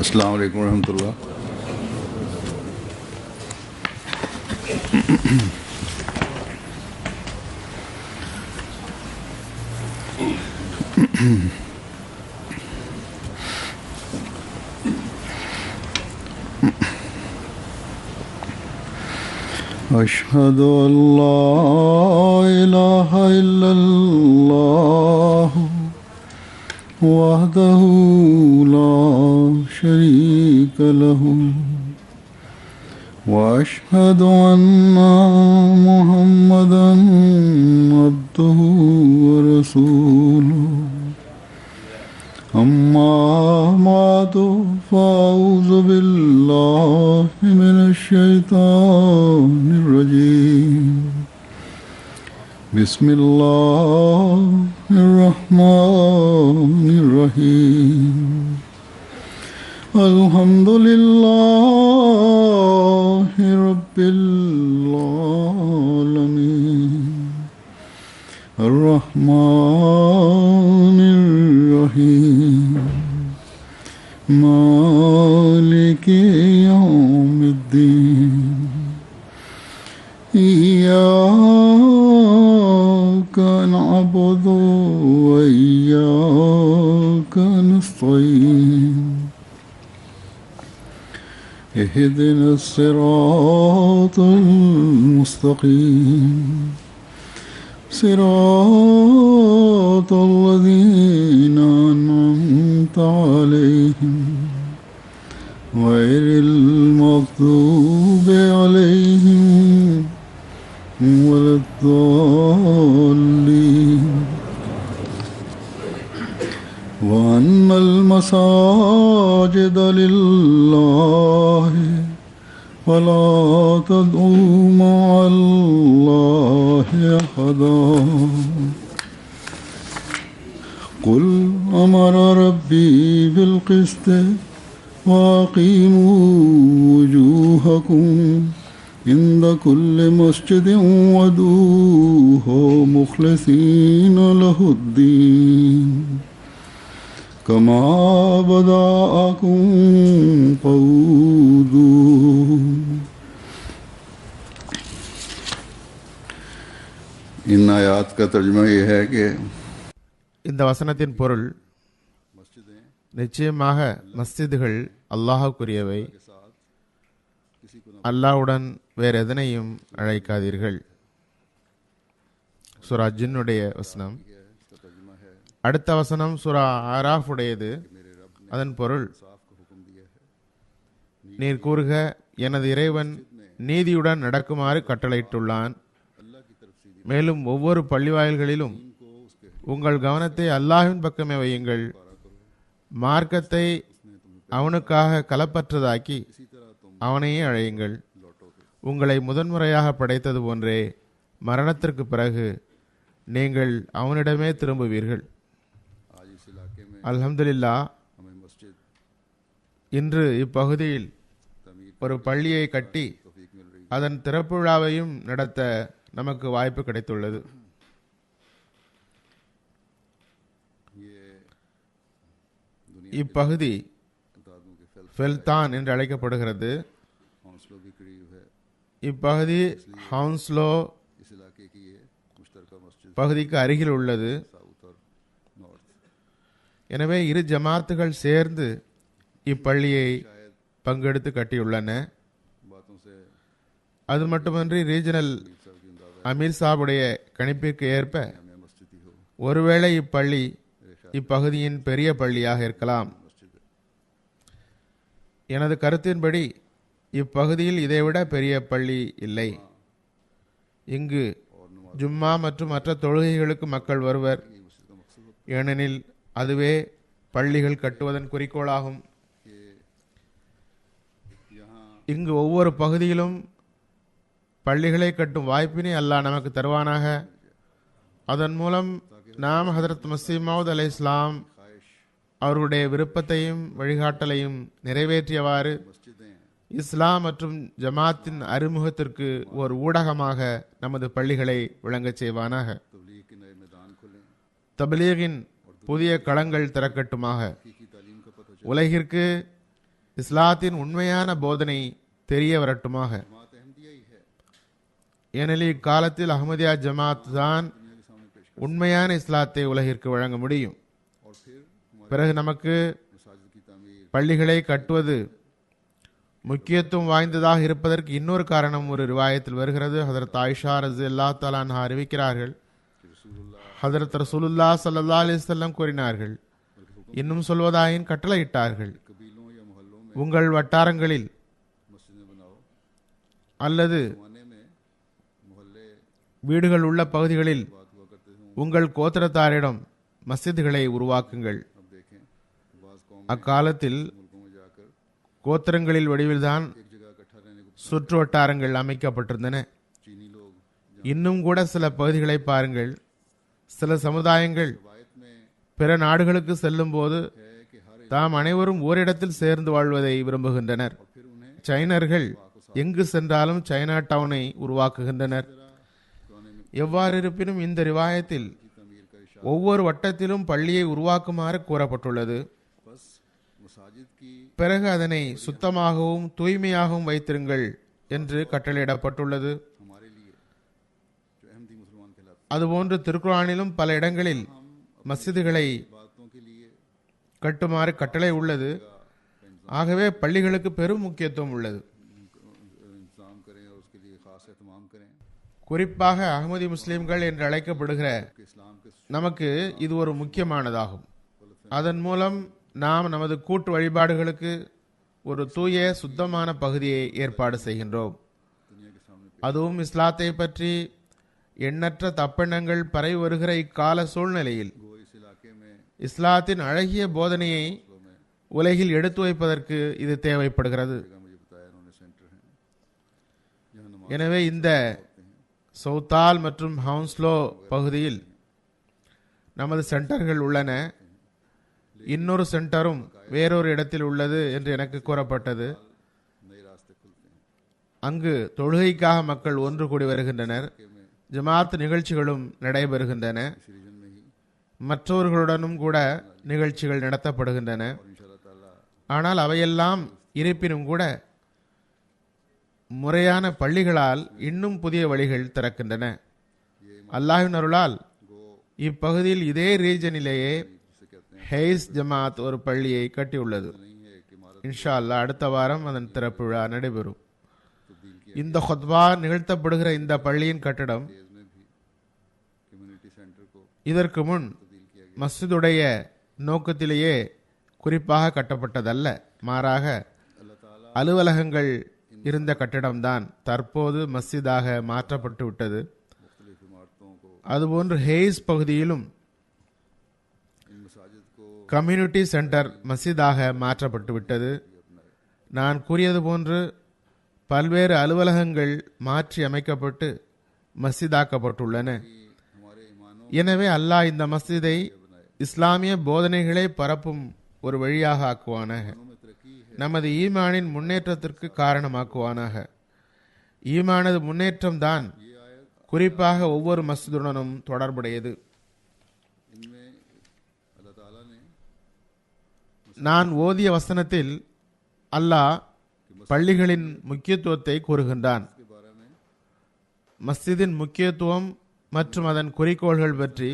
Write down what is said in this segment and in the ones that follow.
अस्सलाम वालेकुम रहमतुल्लाह। अशहदु अल्ला इलाहा इल्लल्लाह वहदहु ला शरीक लहु वअशहदु अन्ना मुहम्मदन अब्दुहु व रसूलुहु अम्मा बादु फ़अऊज़ु बिल्लाहि मिनश शैतानिर रजीम बिस्मिल्लाहिर रहमानिर रहीम अल्हम्दुलिल्लाहि रब्बिल आलमीन अर्रहमानिर रहीम मालिकि यौमिद्दीन इय्याका नअबुदु व इय्याका नस्तईन इहदिनस सिरातल मुस्तकीम सिरातल लज़ीना अनअमता अलैहिम गैरिल मग़ज़ूबि अलैहिम वलद्दाल्लीन वअन्नल मसाजिद लिल्लाहि फला तदउ मअल्लाहि अहदा कुल अमरा रब्बी बिल क़िस्त वअक़ीमू वुजूहकुम इंद कुल्लि मस्जिदिन वदूहु मुख़लिसीन लहुद्दीन कमा बदाअकुम तऊदून। इन आयात का तर्जुमा ये है कि இந்த வசனத்தின் பொருள், நிச்சயமாக மஸ்ஜிதுகள் அல்லாஹ்வுக்குரியவை, அல்லாஹ்வுடன் வேறு எதனையும் அழைக்காதீர்கள். சூரா ஜின்னுடைய வசனம். அடுத்த வசனம் சூரா ஆராஃப் உடையது. அதன் பொருள், நீர் கூறுக, எனது இறைவன் நீதியுடன் நடக்குமாறு கட்டளையிட்டுள்ளான். மேலும் ஒவ்வொரு பள்ளிவாயில்களிலும் உங்கள் கவனத்தை அல்லாஹ்வின் பக்கமே வையுங்கள். மார்க்கத்தை அவனுக்காக கலப்பற்றதாக்கி அவனையே அழையுங்கள். உங்களை முதன்முறையாக படைத்தது போன்றே மரணத்திற்கு பிறகு நீங்கள் அவனிடமே திரும்புவீர்கள். அல்ஹம்துலில்லாஹ், இன்று இப்பகுதியில் ஒரு பள்ளியை கட்டி அதன் திறப்பு விழாவையும் நடத்த நமக்கு வாய்ப்பு கிடைத்துள்ளது. இப்பகுதி ஃபெல்தான் என்று அழைக்கப்படுகிறது. இப்பகுதி ஹவுன்ஸ்லோ பகுதிக்கு அருகில் உள்ளது. எனவே இரு ஜமாத்துகள் சேர்ந்து இப்பள்ளியை பங்கெடுத்து கட்டியுள்ளன. அது மட்டுமன்றி ரீஜனல் அமீர் சாபுடைய கணிப்பிற்கு ஏற்ப ஒருவேளை இப்பள்ளி இப்பகுதியின் பெரிய பள்ளியாக இருக்கலாம். எனது கருத்தின்படி இப்பகுதியில் இதைவிட பெரிய பள்ளி இல்லை. இங்கு ஜும்மா மற்றும் மற்ற தொழுகைகளுக்கு மக்கள் வருவர். ஏனெனில் அதுவே பள்ளிகள் கட்டுவதன் குறிக்கோளாகும். இங்கு ஒவ்வொரு பகுதியிலும் பள்ளிகளை கட்டும் வாய்ப்பினை அல்லாஹ் நமக்கு தருவானாக. அதன் மூலம் நாம் ஹதரத் மஸீஹ் மவ்ஊத் அலைஹிஸ்ஸலாம் அவருடைய விருப்பத்தையும் வழிகாட்டலையும் நிறைவேற்றியவாறு இஸ்லாம் மற்றும் ஜமாத்தின் அறிமுகத்திற்கு ஒரு ஊடகமாக நமது பள்ளிகளை விளங்கச் செய்வானாக. தப்லீகின் புதிய களங்கள் திறக்கட்டுமாக. உலகிற்கு இஸ்லாத்தின் உண்மையான போதனை தெரிய வரட்டுமாக. ஏனெனில் இக்காலத்தில் அஹ்மதியா ஜமாத் தான் உண்மையான இஸ்லாத்தை உலகிற்கு வழங்க முடியும். பிறகு நமக்கு பள்ளிகளை கட்டுவது முக்கியத்துவம் வாய்ந்ததாக இருப்பதற்கு இன்னொரு காரணம் ஒரு ரிவாயத்தில் வருகிறது. ஹதரத் ஆயிஷா ரஸியல்லாஹு தஆலா அன்ஹா அறிவிக்கிறார்கள், ஹதரத் ரசூலுல்லாஹ் ஸல்லல்லாஹு அலைஹி வஸல்லம் கூறினார்கள், இன்னும் சொல்வதாயின் கட்டளையிட்டார்கள், உங்கள் வட்டாரங்களில் அல்லது வீடுகள் உள்ள பகுதிகளில் உங்கள் கோத்திரத்தாரிடம் மஸ்ஜிதுகளை உருவாக்குங்கள். அக்காலத்தில் கோத்திரங்களில் வடிவில்தான் சுற்று வட்டாரங்கள் அமைக்கப்பட்டிருந்தன. இன்னும் கூட சில பகுதிகளை பாருங்கள். சில சமுதாயங்கள் பிற நாடுகளுக்கு செல்லும் போது தாம் அனைவரும் ஓரிடத்தில் சேர்ந்து வாழ்வதை விரும்புகின்றனர். சைனர்கள் எங்கு சென்றாலும் சைனா டவுனை உருவாக்குகின்றனர். எவ்வாறு இருப்பினும் இந்த ரிவாயத்தில் ஒவ்வொரு வட்டத்திலும் பள்ளியை உருவாக்குமாறு கூறப்பட்டுள்ளது. பிறகு அதனை சுத்தமாகவும் தூய்மையாகவும் வைத்திருங்கள் என்று கட்டளையிடப்பட்டுள்ளது. அதுபோன்று திருக்குர்ஆனிலும் பல இடங்களில் மஸ்ஜிதுகளை கட்டுமாறு கட்டளை உள்ளது. ஆகவே பள்ளிகளுக்கு பெரும் முக்கியத்துவம் உள்ளது. குறிப்பாக அஹ்மதி முஸ்லிம்கள் என்று அழைக்கப்படுகிற நமக்கு இது ஒரு முக்கியமானதாகும். அதன் மூலம் நாம் நமது கூட்டு வழிபாடுகளுக்கு ஒரு தூய சுத்தமான பகுதியை ஏற்பாடு செய்கின்றோம். அதுவும் இஸ்லாத்தை பற்றி எண்ணற்ற தப்பெண்ணங்கள் பரவி வருகிற இக்கால சூழ்நிலையில் இஸ்லாத்தின் அழகிய போதனையை உலகில் எடுத்து வைப்பதற்கு இது தேவைப்படுகிறது. எனவே இந்த சௌத்தால் மற்றும் ஹவுன்ஸ்லோ பகுதியில் நமது சென்டர்கள் உள்ளன. இன்னொரு சென்டரும் வேறொரு இடத்தில் உள்ளது என்று எனக்கு கூறப்பட்டது. அங்கு தொழுகைக்காக மக்கள் ஒன்று கூடி வருகின்றனர். ஜமாத் நிகழ்ச்சிகளும் நடைபெறுகின்றன. மற்றவர்களுடனும் கூட நிகழ்ச்சிகள் நடத்தப்படுகின்றன. ஆனால் அவையெல்லாம் இருப்பினும் கூட முறையான பள்ளிகளால் இன்னும் புதிய வழிகள் திறக்கின்றன. அல்லாஹ்வின் அருளால் இப்பகுதியில் இதே ரீஜனிலேயே ஹெய்ஸ் ஜமாத் ஒரு பள்ளியை கட்டியுள்ளது. இன்ஷா அல்லாஹ் அடுத்த வாரம் அதன் திறப்பு விழா நடைபெறும். இந்த ஹுத்பா நிகழ்த்தப்படுகிற இந்த பள்ளியின் கட்டடம் இதற்கு முன் மஸ்ஜிதுடைய நோக்கத்திலேயே குறிப்பாக கட்டப்பட்டதல்ல. மாறாக அலுவலகங்கள் இருந்த கட்டிடம்தான் தற்போது மஸ்ஜிதாக மாற்றப்பட்டு விட்டது. அதுபோன்று ஹெய்ஸ் பகுதியிலும் கம்யூனிட்டி சென்டர் மஸ்ஜிதாக மாற்றப்பட்டு விட்டது. நான் கூறியது போன்று பல்வேறு அலுவலகங்கள் மாற்றி அமைக்கப்பட்டு மஸ்ஜிதாக்கப்பட்டுள்ளன. எனவே அல்லாஹ் இந்த மஸ்ஜிதை இஸ்லாமிய போதனைகளை பரப்பும் ஒரு வழியாக ஆக்குவானாக. நமது ஈமானின் முன்னேற்றத்திற்கு காரணமாக்குவானாக. ஈமானது முன்னேற்றம்தான் குறிப்பாக ஒவ்வொரு மஸ்ஜிதுடனும் தொடர்புடையது. நான் ஓதிய வசனத்தில் அல்லாஹ் பள்ளிகளின் முக்கியத்துவத்தை கூறுகின்றான். மஸ்ஜிதின் முக்கியத்துவம் மற்றும் அதன் குறிக்கோள்கள் பற்றி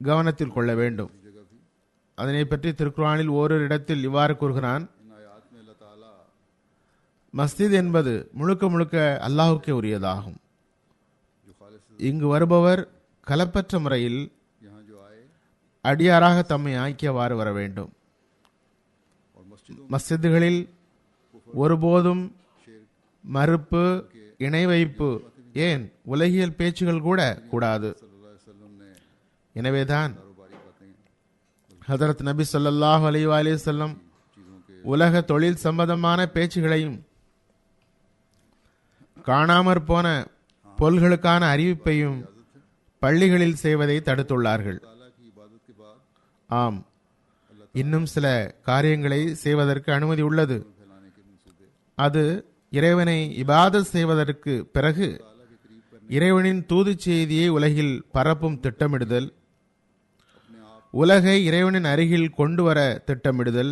கவனத்தில் கொள்ள வேண்டும். அதனை பற்றி திருக்குர்ஆனில் ஓரிரு இடத்தில் இவ்வாறு கூறுகிறான், மஸ்ஜித் என்பது முழுக்க முழுக்க அல்லாஹுக்கே உரியதாகும். இங்கு வருபவர் கலப்பற்ற முறையில் அடியாராக தம்மை ஆக்கியவாறு வர வேண்டும். மஸ்ஜிதுகளில் ஒருபோதும் மறுப்பு, இணை வைப்பு, ஏன் உலகியல் பேச்சுகள் கூட கூடாது. எனவேதான் ஹதரத் நபி ஸல்லல்லாஹு அலைஹி வஸல்லம் உலக தொழில் சம்பந்தமான பேச்சுகளையும் காணாமற் போன பொருள்களுக்கான அறிவிப்பையும் பள்ளிகளில் செய்வதை தடுத்துள்ளார்கள். ஆம், இன்னும் சில காரியங்களை செய்வதற்கு அனுமதி உள்ளது. அது இறைவனை இபாதத் செய்வதற்கு பிறகு இறைவனின் தூது செய்தியை உலகில் பரப்பும் திட்டமிடுதல், உலகை இறைவனின் அருகில் கொண்டு வர திட்டமிடுதல்,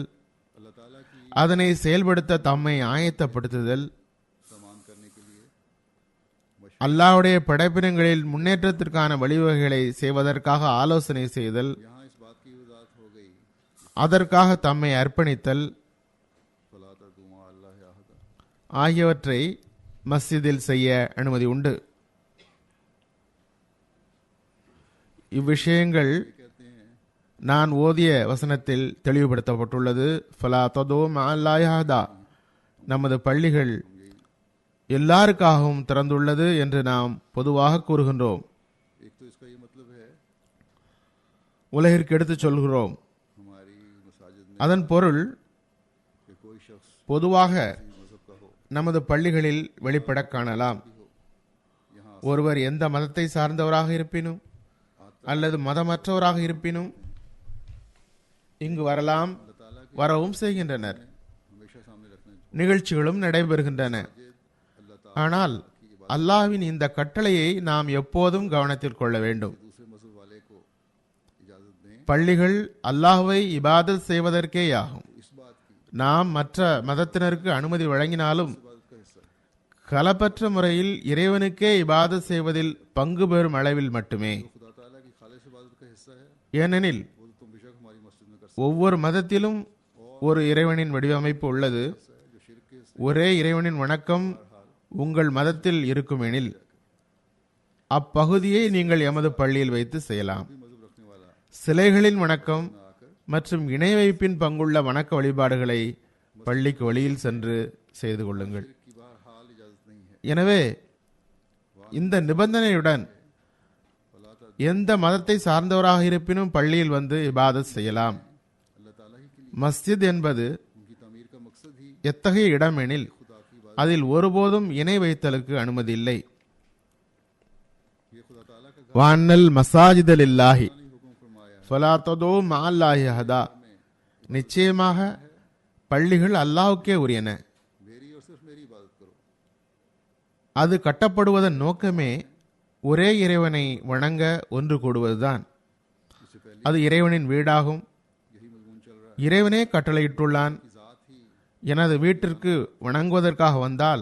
அதனை செயல்படுத்த தம்மை ஆயத்தப்படுத்துதல், सामान करने के लिए அல்லாஹ்வுடைய படைப்பினங்களில் முன்னேற்றத்திற்கான வழிவகைகளை செய்வதற்காக ஆலோசனை செய்தல், यहाँ इस बात की वजाहत हो गई அதற்காக தம்மை அர்ப்பணித்தல் फला तदुआ अल्लाह अहदा ஆகியவற்றை மஸ்ஜிதில் செய்ய அனுமதி உண்டு. இவ்விஷயங்கள் कहते हैं நான் ஓதிய வசனத்தில் தெளிவுபடுத்தப்பட்டுள்ளது. ஃபலா ததூ மஅல்லாஹி அஹதா, நமது பள்ளிகள் எல்லாருக்காகவும் திறந்துள்ளது என்று நாம் பொதுவாக கூறுகின்றோம், एक तो इसका ये मतलब है உலகிற்கு எடுத்துச் சொல்கிறோம். हमारी मसाजिद में அதன் பொருள் कि कोई शख्स பொதுவாக मजहब का हो நமது பள்ளிகளில் வெளிப்பட காணலாம். यहाँ ஒருவர் எந்த மதத்தை சார்ந்தவராக இருப்பினும் அல்லது மதமற்றவராக இருப்பினும் இங்கு வரலாம், வரவும் செய்கின்றனர். हमेशा सामने रखना चाहिए நிகழ்ச்சிகளும் நடைபெறுகின்றன. ஆனால் அல்லாஹ்வின் இந்த கட்டளையை நாம் எப்போதும் கவனத்தில் கொள்ள வேண்டும். दूसरे मजहब वाले को इजाजत दें பள்ளிகள் அல்லாஹ்வை இபாதத் செய்வதற்கேயாகும். इस बात की நாம் மற்ற மதத்தினருக்கு அனுமதி வழங்கினாலும் इबादत का हिस्सा है களப்பற்ற முறையில் இறைவனுக்கே இபாதத் செய்வதில் பங்கு பெறும் அளவில் மட்டுமே. खुदा ताला की खालिस इबादत का हिस्सा है ஏனெனில் वो तो तुम बेशक हमारी मस्जिद में कर ஒவ்வொரு மதத்திலும் ஒரு இறைவனின் வடிவமைப்பு உள்ளது. सकते हैं जो शिरक के ஒரே இறைவனின் வணக்கம் உங்கள் மதத்தில் இருக்குமெனில் அப்பகுதியை நீங்கள் எமது பள்ளியில் வைத்து செய்யலாம். भी मजहब रखने वाला சிலைகளின் வணக்கம் மற்றும் இணை வைப்பின் பங்குள்ள வணக்க வழிபாடுகளை பள்ளிக்கு வெளியில் சென்று செய்து கொள்ளுங்கள். की बाहर हाल इजाजत नहीं है எனவே இந்த நிபந்தனையுடன் எந்த மதத்தை சார்ந்தவராக இருப்பினும் பள்ளியில் வந்து இபாதத் செய்யலாம். अल्लाह ताला ही के लिए மஸ்ஜித் என்பது उनकी तमीर का मकसद ही எத்தகைய இடம் எனில் खुदा की बात அதில் ஒருபோதும் இணை வைத்தலுக்கு அனுமதி இல்லை. ये खुदा ताला का வான்னல் மசாஜிதலில்லாஹி ही हुक्म फरमाया है ஃபலா ததூ மஅல்லாஹி அஹதா, நிச்சயமாக பள்ளிகள் அல்லாஹ்வுக்கே உரியன. मेरी और सिर्फ मेरी इबादत करो அது கட்டப்படுவதன் நோக்கமே ஒரே இறைவனை வணங்க ஒன்று கூடுவதுதான். इससे पहले அது இறைவனின் வீடாகும். यही मजमून चल रहा இறைவனே கட்டளையிட்டுள்ளான், है ज़ात ही எனது வீட்டிற்கு வணங்குவதற்காக வந்தால்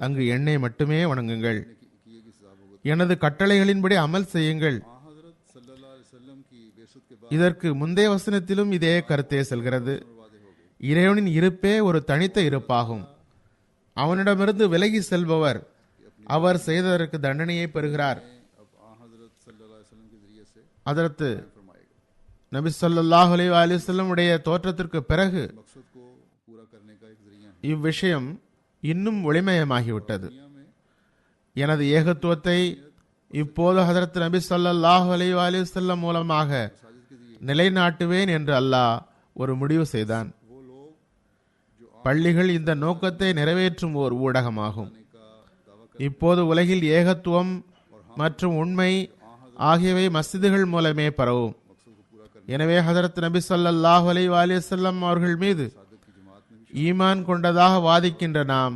அங்கு என்னை மட்டுமே வணங்குங்கள், किए की सजा भुगत எனது கட்டளைகளின்படி அமல் செய்யுங்கள். हजरत सल्लल्लाहु अलैहि वसल्लम की बेसत के बाद இதற்கு முந்தைய வசனத்திலும் இதே கருத்தே செல்கிறது. वादे हो गए இறைவனின் இருப்பே ஒரு தனித்த இருப்பாகும். அவனிடமிருந்து விலகி செல்பவர் அவர் செய்ததற்கு தண்டனையை பெறுகிறார். अब हजरत सल्लल्लाहु अलैहि वसल्लम के जरिए से அதற்கு फरमाएगा நபி ஸல்லல்லாஹு அலைஹி வஸல்லம் உடைய தோற்றத்திற்கு பிறகு मकसद को पूरा करने का एक जरिया है இவ்விஷயம் இன்னும் ஒளிமயமாகிவிட்டது. दुनिया में எனது ஏகத்துவத்தை இப்போது ஹதரத் நபி ஸல்லல்லாஹு அலைஹி வஸல்லம் மூலமாக साजिद के जरिए நிலைநாட்டுவேன் என்று அல்லாஹ் ஒரு முடிவு செய்தான். वो लोग जो பள்ளிகள் இந்த நோக்கத்தை நிறைவேற்றும் ஓர் ஊடகமாகும். आने का दावा இப்போது உலகில் ஏகத்துவம் மற்றும் உண்மை ஆகியவை மஸ்ஜிதுகள் மூலமே பரவும். मकसद को पूरा करने எனவே ஹதரத் நபி ஸல்லல்லாஹு அலைஹி வஸல்லம் அவர்கள் மீது सादत की जमात में भी ஈமான் கொண்டதாக வாதிக்கின்ற நாம்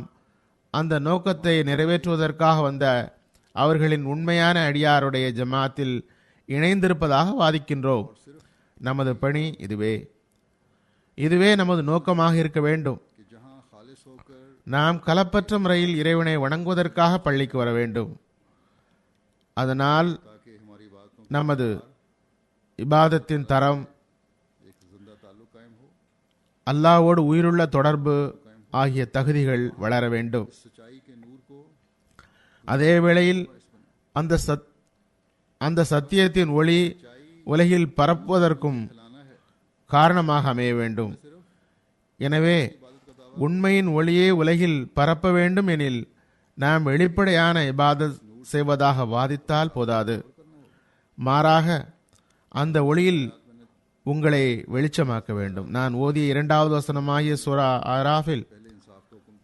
அந்த நோக்கத்தை நிறைவேற்றுவதற்காக வந்த அவர்களின் உண்மையான அடியாருடைய ஜமாத்தில் இணைந்திருப்பதாக வாதிக்கின்றோம். நமது பணி இதுவே நமது நோக்கமாக இருக்க வேண்டும். कि जहाँ खालिस होकर நாம் களப்பற்ற முறையில் இறைவனை வணங்குவதற்காக பள்ளிக்கு வர வேண்டும். அதனால் ताकि हमारी बातों நமது இபாதத்தின் தரம், एक जिंदा ताल्लुक कायम हो அல்லாஹ்வோடு உயிருள்ள தொடர்பு ஆகிய தகுதிகள் வளர வேண்டும். सच्चाई के नूर को அதே வேளையில் அந்த சத்தியத்தின் ஒளி உலகில் பரப்புவதற்கும் फैलाना है காரணமாக அமைய வேண்டும். எனவே உண்மையின் ஒளியை உலகில் பரப்ப வேண்டும் எனில் நாம் வெளிப்படையான இபாதத் செய்வதாக வாதித்தால் போதாது. மாறாக அந்த ஒளியில் உங்களை வெளிச்சமாக்க வேண்டும். நான் ஓதிய 2வது வசனமாகிய சூரா ஆராஃபில்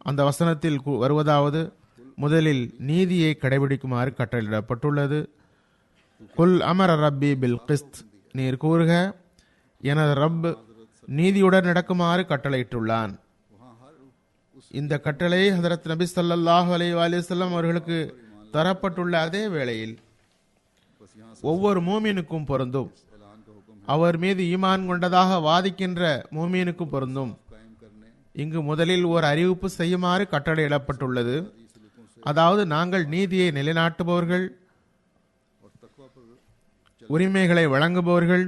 அந்த வசனத்தில் வருவதாவது, முதலில் நீதியை கடைபிடிக்குமாறு கட்டளையிடப்பட்டுள்ளது. குல் அமர ரப்பி பில் கிஸ்த், நீர் கூறுக எனது ரப் நீதியுடன் நடக்குமாறு கட்டளையிட்டுள்ளான். இந்த கட்டளை ஹதரத் நபி ஸல்லல்லாஹு அலைஹி வஸல்லம் அவர்களுக்கு தரப்பட்டுள்ள அதே வேளையில் ஒவ்வொரு மூமினுக்கும் பொருந்தும். அவர் மீது ஈமான் கொண்டதாக வாதிக்கின்ற மூமினுக்கும் பொருந்தும். कायम करने இங்கு முதலில் ஓர் அறிவிப்பு செய்யுமாறு கட்டளையிடப்பட்டுள்ளது. அதாவது நாங்கள் நீதியை நிலைநாட்டுபவர்கள், और तकवा पर உரிமைகளை வழங்குபவர்கள்,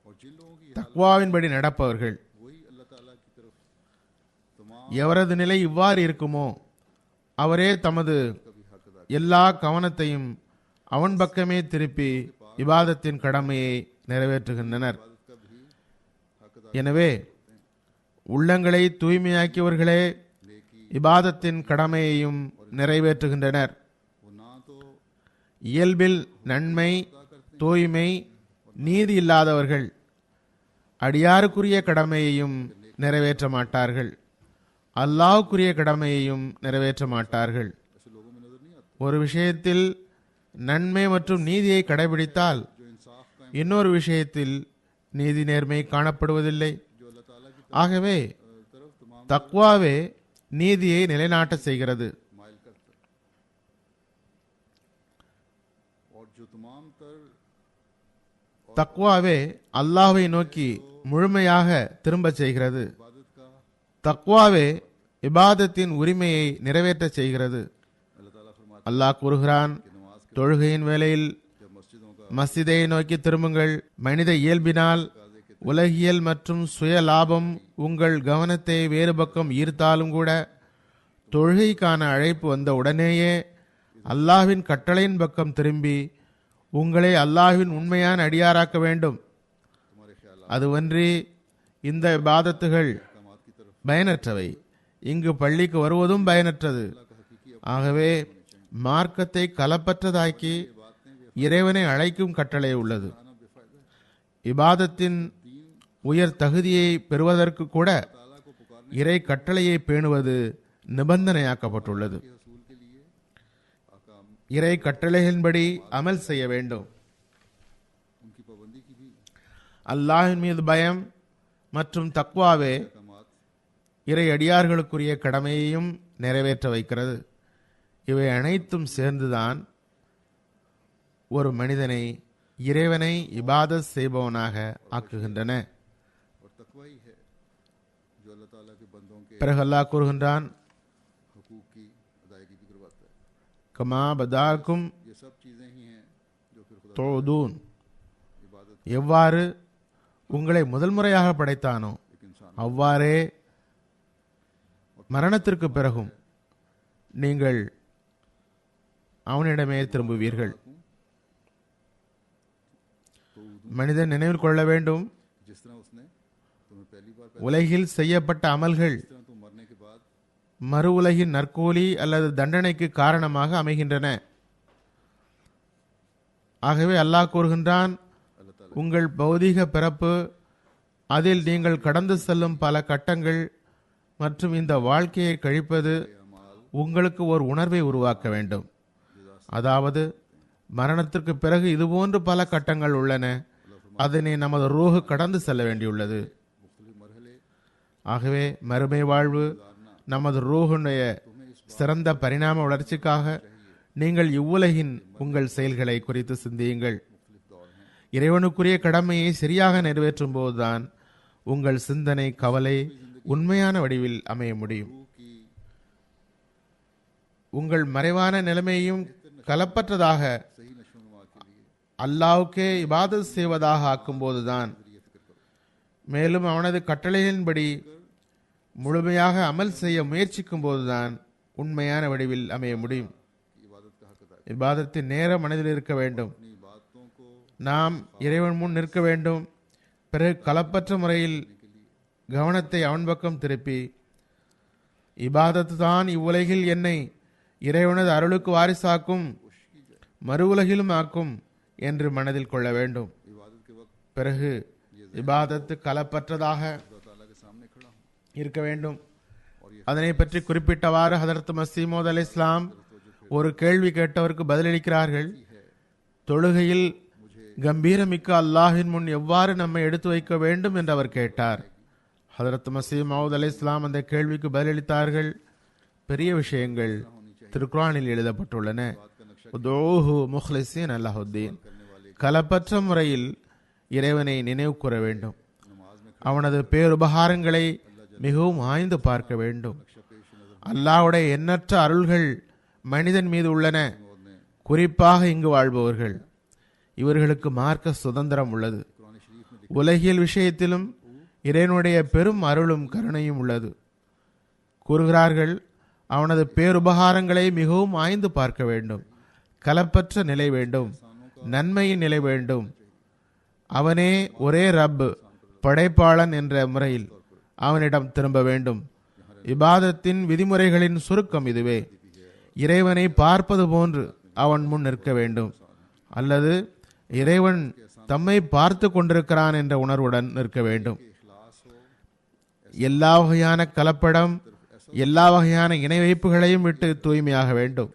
और जिन लोगों की தக்வாவின்படி நடப்பவர்கள். वही अल्लाह ताला की तरफ तमाम எவரது நிலை இவ்வாறு இருக்குமோ அவரே தமது कभी हक अदा எல்லா கவனத்தையும் அவன் பக்கமே திருப்பி இபாதத்தின் கடமையை நிறைவேற்றுகின்றனர். इबादत का भी हक अदा எனவே உள்ளங்களை தூய்மையாக்கியவர்களே नेकी இபாதத்தின் கடமையையும் நிறைவேற்றுகின்றனர். वो ना तो இயல்பில் நன்மை, தூய்மை, நீதி இல்லாதவர்கள் அடியாருக்குரிய கடமையையும் நிறைவேற்ற மாட்டார்கள், அல்லாஹ்வுக்குரிய கடமையையும் நிறைவேற்ற மாட்டார்கள். ऐसे लोगों में नजर नहीं आते ஒரு விஷயத்தில் நன்மை மற்றும் நீதியை கடைபிடித்தால் जो इंसाफ का இன்னொரு விஷயத்தில் நீதி நேர்மை காணப்படுவதில்லை. जो अल्लाह ताला की ஆகவே तरफ तमाम தக்வாவே நீதியை நிலைநாட்ட செய்கிறது. माइल करता है और जो तमाम तर தக்வாவே அல்லாஹ்வை நோக்கி முழுமையாக திரும்பச் செய்கிறது. इबादत का தக்வாவே இபாதத்தின் உரிமையை நிறைவேற்றச் செய்கிறது. अल्लाह ताला फरमाता அல்லாஹ் கூறுகிறான், है कि नमाज के தொழுகையின் வேளையில் जब मस्जिदों का மஸ்ஜிதை நோக்கி திரும்புங்கள். மனித இயல்பினால் உலகியல் மற்றும் சுய லாபம் உங்கள் கவனத்தை வேறு பக்கம் ஈர்த்தாலும் கூட தொழுகைக்கான அழைப்பு வந்த உடனேயே அல்லாஹ்வின் கட்டளையின் பக்கம் திரும்பி உங்களை அல்லாஹ்வின் உண்மையான அடியாராக்க வேண்டும். तुम्हारे ख्याल அதுவன்றி இந்த இபாதத்துகள் अहकामात की तरफ பயனற்றவை. இங்கு பள்ளிக்கு வருவதும் பயனற்றது. ஆகவே மார்க்கத்தை கலப்பற்றதாக்கி இறைவனை அழைக்கும் கட்டளை உள்ளது. आना बेफायदा है। இபாதத்தின் உயர் தகுதியை பெறுவதற்கு கூட ताला को पुकारने இறை கட்டளையை பேணுவது நிபந்தனையாக்கப்பட்டுள்ளது. के हसूल के लिए अहकाम இறை கட்டளைகளின்படி அமல் செய்ய வேண்டும். उनकी पाबंदी की भी அல்லாஹ்வின் மீது பயம் மற்றும் தக்வாவே अहकामात இறை அடியார்களுக்குரிய கடமையையும் நிறைவேற்ற வைக்கிறது. இவை அனைத்தும் சேர்ந்துதான் ஒரு மனிதனை இறைவனை இபாதத் செய்பவனாக ஆக்குகின்றன. और तकवा ही है जो अल्लाह ताला के बंदों के பிறகு அல்லாஹ் கூறுகின்றான், हकूक की अदायगी भी करवाता है। கமா பதாக்கும் ये सब चीज़ें ही हैं जो फिर खुदा தோதூன், इबादत எவ்வாறு உங்களை முதல் முறையாக படைத்தானோ एक इंसान அவ்வாறே மரணத்திற்கு பிறகும் நீங்கள் அவனிடமே திரும்புவீர்கள். மனிதன் நினைவில் கொள்ள வேண்டும், जिस तरह उसने तुम्हें पहली बार உலகில் செய்யப்பட்ட அமல்கள் जिस तरह तुम मरने के बाद மறு உலகின் நற்கூலி அல்லது தண்டனைக்கு காரணமாக அமைகின்றன. ஆகவே அல்லாஹ் கூறுகின்றான், अल्लाह ताला உங்கள் பௌதீக பிறப்பு, அதில் நீங்கள் கடந்து செல்லும் பல கட்டங்கள் மற்றும் இந்த வாழ்க்கையை கழிப்பது உங்களுக்கு ஒரு உணர்வை உருவாக்க வேண்டும். அதாவது மரணத்திற்கு பிறகு இதுபோன்று பல கட்டங்கள் உள்ளன, அதனை நமது ரூஹு கடந்து செல்ல வேண்டியுள்ளது. मुख्तलिफ मरहले ஆகவே மறுமை வாழ்வு நமது ரூஹுடைய சிறந்த பரிணாம வளர்ச்சிக்காக நீங்கள் இவ்வுலகின் உங்கள் செயல்களை குறித்து சிந்தியுங்கள். இறைவனுக்குரிய கடமையை சரியாக நிறைவேற்றும் போதுதான் உங்கள் சிந்தனை, கவலை உண்மையான வடிவில் அமைய முடியும். की உங்கள் மறைவான நிலைமையும் கலப்பற்றதாக सही नशोनुमा के लिए அல்லாஹ்வுக்கே இபாதத் செய்வதாக ஆக்கும்போதுதான், மேலும் அவனது கட்டளைகளின்படி முழுமையாக அமல் செய்ய முயற்சிக்கும் போதுதான் உண்மையான வடிவில் அமைய முடியும். इबादत का हक अदा இபாதத்தின் நேரம் மனதில் இருக்க வேண்டும். अपनी बातों को நாம் இறைவன் முன் நிற்க வேண்டும். பிறகு கலப்பற்ற முறையில் கவனத்தை அவன் பக்கம் திருப்பி இபாதத்து தான் இவ்வுலகில் என்னை இறைவனது அருளுக்கு வாரிசாக்கும், மறு உலகிலும் ஆக்கும் என்று மனதில் கொள்ள வேண்டும். इबादत के वक्त பிறகு இபாதத்து கலப்பற்றதாக खुदा ताला के सामने खड़ा हूँ இருக்க வேண்டும். அதனை பற்றி குறிப்பிட்டவாறு ஹதரத் மஸீஹ் மவ்ஊத் அலைஹிஸ்ஸலாம் ஒரு கேள்வி கேட்டவருக்கு பதிலளிக்கிறார்கள். தொழுகையில் கம்பீரமிக்க அல்லாஹ்வின் முன் எவ்வாறு நம்மை எடுத்து வைக்க வேண்டும் என்று அவர் கேட்டார். ஹதரத் மஸீஹ் மவ்ஊத் அலைஹிஸ்ஸலாம் அந்த கேள்விக்கு பதிலளித்தார்கள், பெரிய விஷயங்கள் திருக்குர்ஆனில் எழுதப்பட்டுள்ளன. உதூஹு முஹ்லிஸீன் அல்லாஹுத்தீன், கலப்பற்ற முறையில் இறைவனை நினைவு கூற வேண்டும். அவனது பேருபகாரங்களை மிகவும் ஆய்ந்து பார்க்க வேண்டும். அல்லாஹ்வுடைய எண்ணற்ற அருள்கள் மனிதன் மீது உள்ளன. குறிப்பாக இங்கு வாழ்பவர்கள், இவர்களுக்கு மார்க்க சுதந்திரம் உள்ளது. உலகியல் விஷயத்திலும் இறைவனுடைய பெரும் அருளும் கருணையும் உள்ளது. கூறுகிறார்கள், அவனது பேருபகாரங்களை மிகவும் ஆய்ந்து பார்க்க வேண்டும். கலப்பற்ற நிலை வேண்டும், நன்மையின் நிலை வேண்டும். அவனே ஒரே ரப், படைப்பாளன் என்ற முறையில் அவனிடம் திரும்ப வேண்டும். இபாதத்தின் விதிமுறைகளின் சுருக்கம் இதுவே. இறைவனை பார்ப்பது போன்று அவன் முன் நிற்க வேண்டும், அல்லது இறைவன் தம்மை பார்த்து கொண்டிருக்கிறான் என்ற உணர்வுடன் நிற்க வேண்டும். எல்லா வகையான கலப்படம், எல்லா வகையான இணை வைப்புகளையும் விட்டு தூய்மையாக வேண்டும்.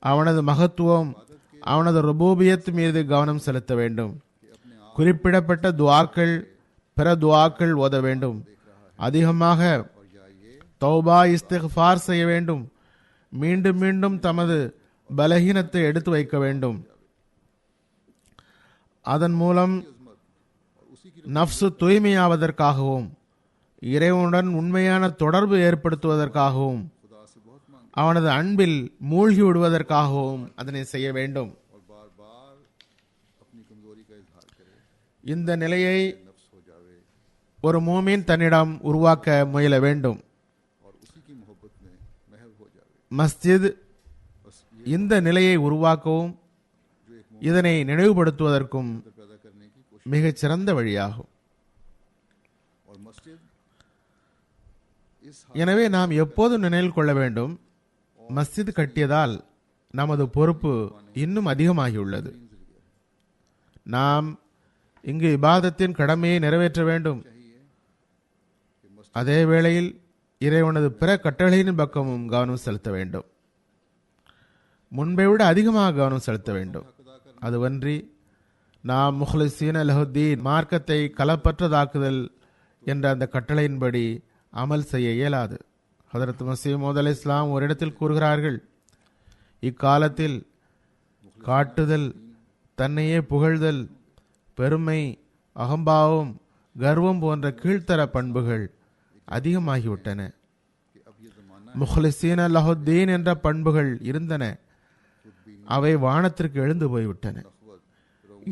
அவனது மகத்துவம், அவனது ருபூபியத் மீது கவனம் செலுத்த வேண்டும். குறிப்பிடப்பட்ட துஆக்கள், பிற துஆக்கள் ஓத வேண்டும். அதிகமாக தௌபா இஸ்திக்ஃபார் செய்ய வேண்டும். மீண்டும் மீண்டும் தமது பலகீனத்தை எடுத்து வைக்க வேண்டும். அதன் மூலம் நஃப்சு தூய்மையாவதற்காகவும் இறைவனுடன் உண்மையான தொடர்பு ஏற்படுத்துவதற்காகவும் அவனது அன்பில் மூழ்கி விடுவதற்காகவும் அதனை செய்ய வேண்டும். இந்த நிலையை ஒரு மூமின் தன்னிடம் உருவாக்க முயல வேண்டும். மஸ்ஜித் இந்த நிலையை உருவாக்கவும் இதனை நினைவுபடுத்துவதற்கும் மிகச் சிறந்த வழியாகும். எனவே நாம் எப்போதும் நினைவில் கொள்ள வேண்டும், மஸ்ஜித் கட்டியதால் நமது பொறுப்பு இன்னும் அதிகமாகியுள்ளது. நாம் இங்கு இபாதத்தின் கடமையை நிறைவேற்ற வேண்டும். அதே வேளையில் இறைவனது பிற கட்டளையின் பக்கமும் கவனம் செலுத்த வேண்டும். முன்பை விட அதிகமாக கவனம் செலுத்த வேண்டும். அதுவன்றி நாம் முஹ்லிஸீன லஹுத்தீன், மார்க்கத்தை கலப்பற்றதாக்குதல் என்ற அந்த கட்டளையின்படி அமல் செய்ய இயலாது. ஹதரத் மஸீஹ் மவ்ஊத் அலைஹிஸ்ஸலாம் ஒரு இடத்தில் கூறுகிறார்கள், இக்காலத்தில் காட்டுதல், தன்னையே புகழ்தல், பெருமை, அகம்பாவம், கர்வம் போன்ற கீழ்த்தர பண்புகள் அதிகமாகிவிட்டன. முஹ்லிஸீன லஹுத்தீன் என்ற பண்புகள் இருந்தன, அவை வானத்திற்கு எழுந்து போய்விட்டன.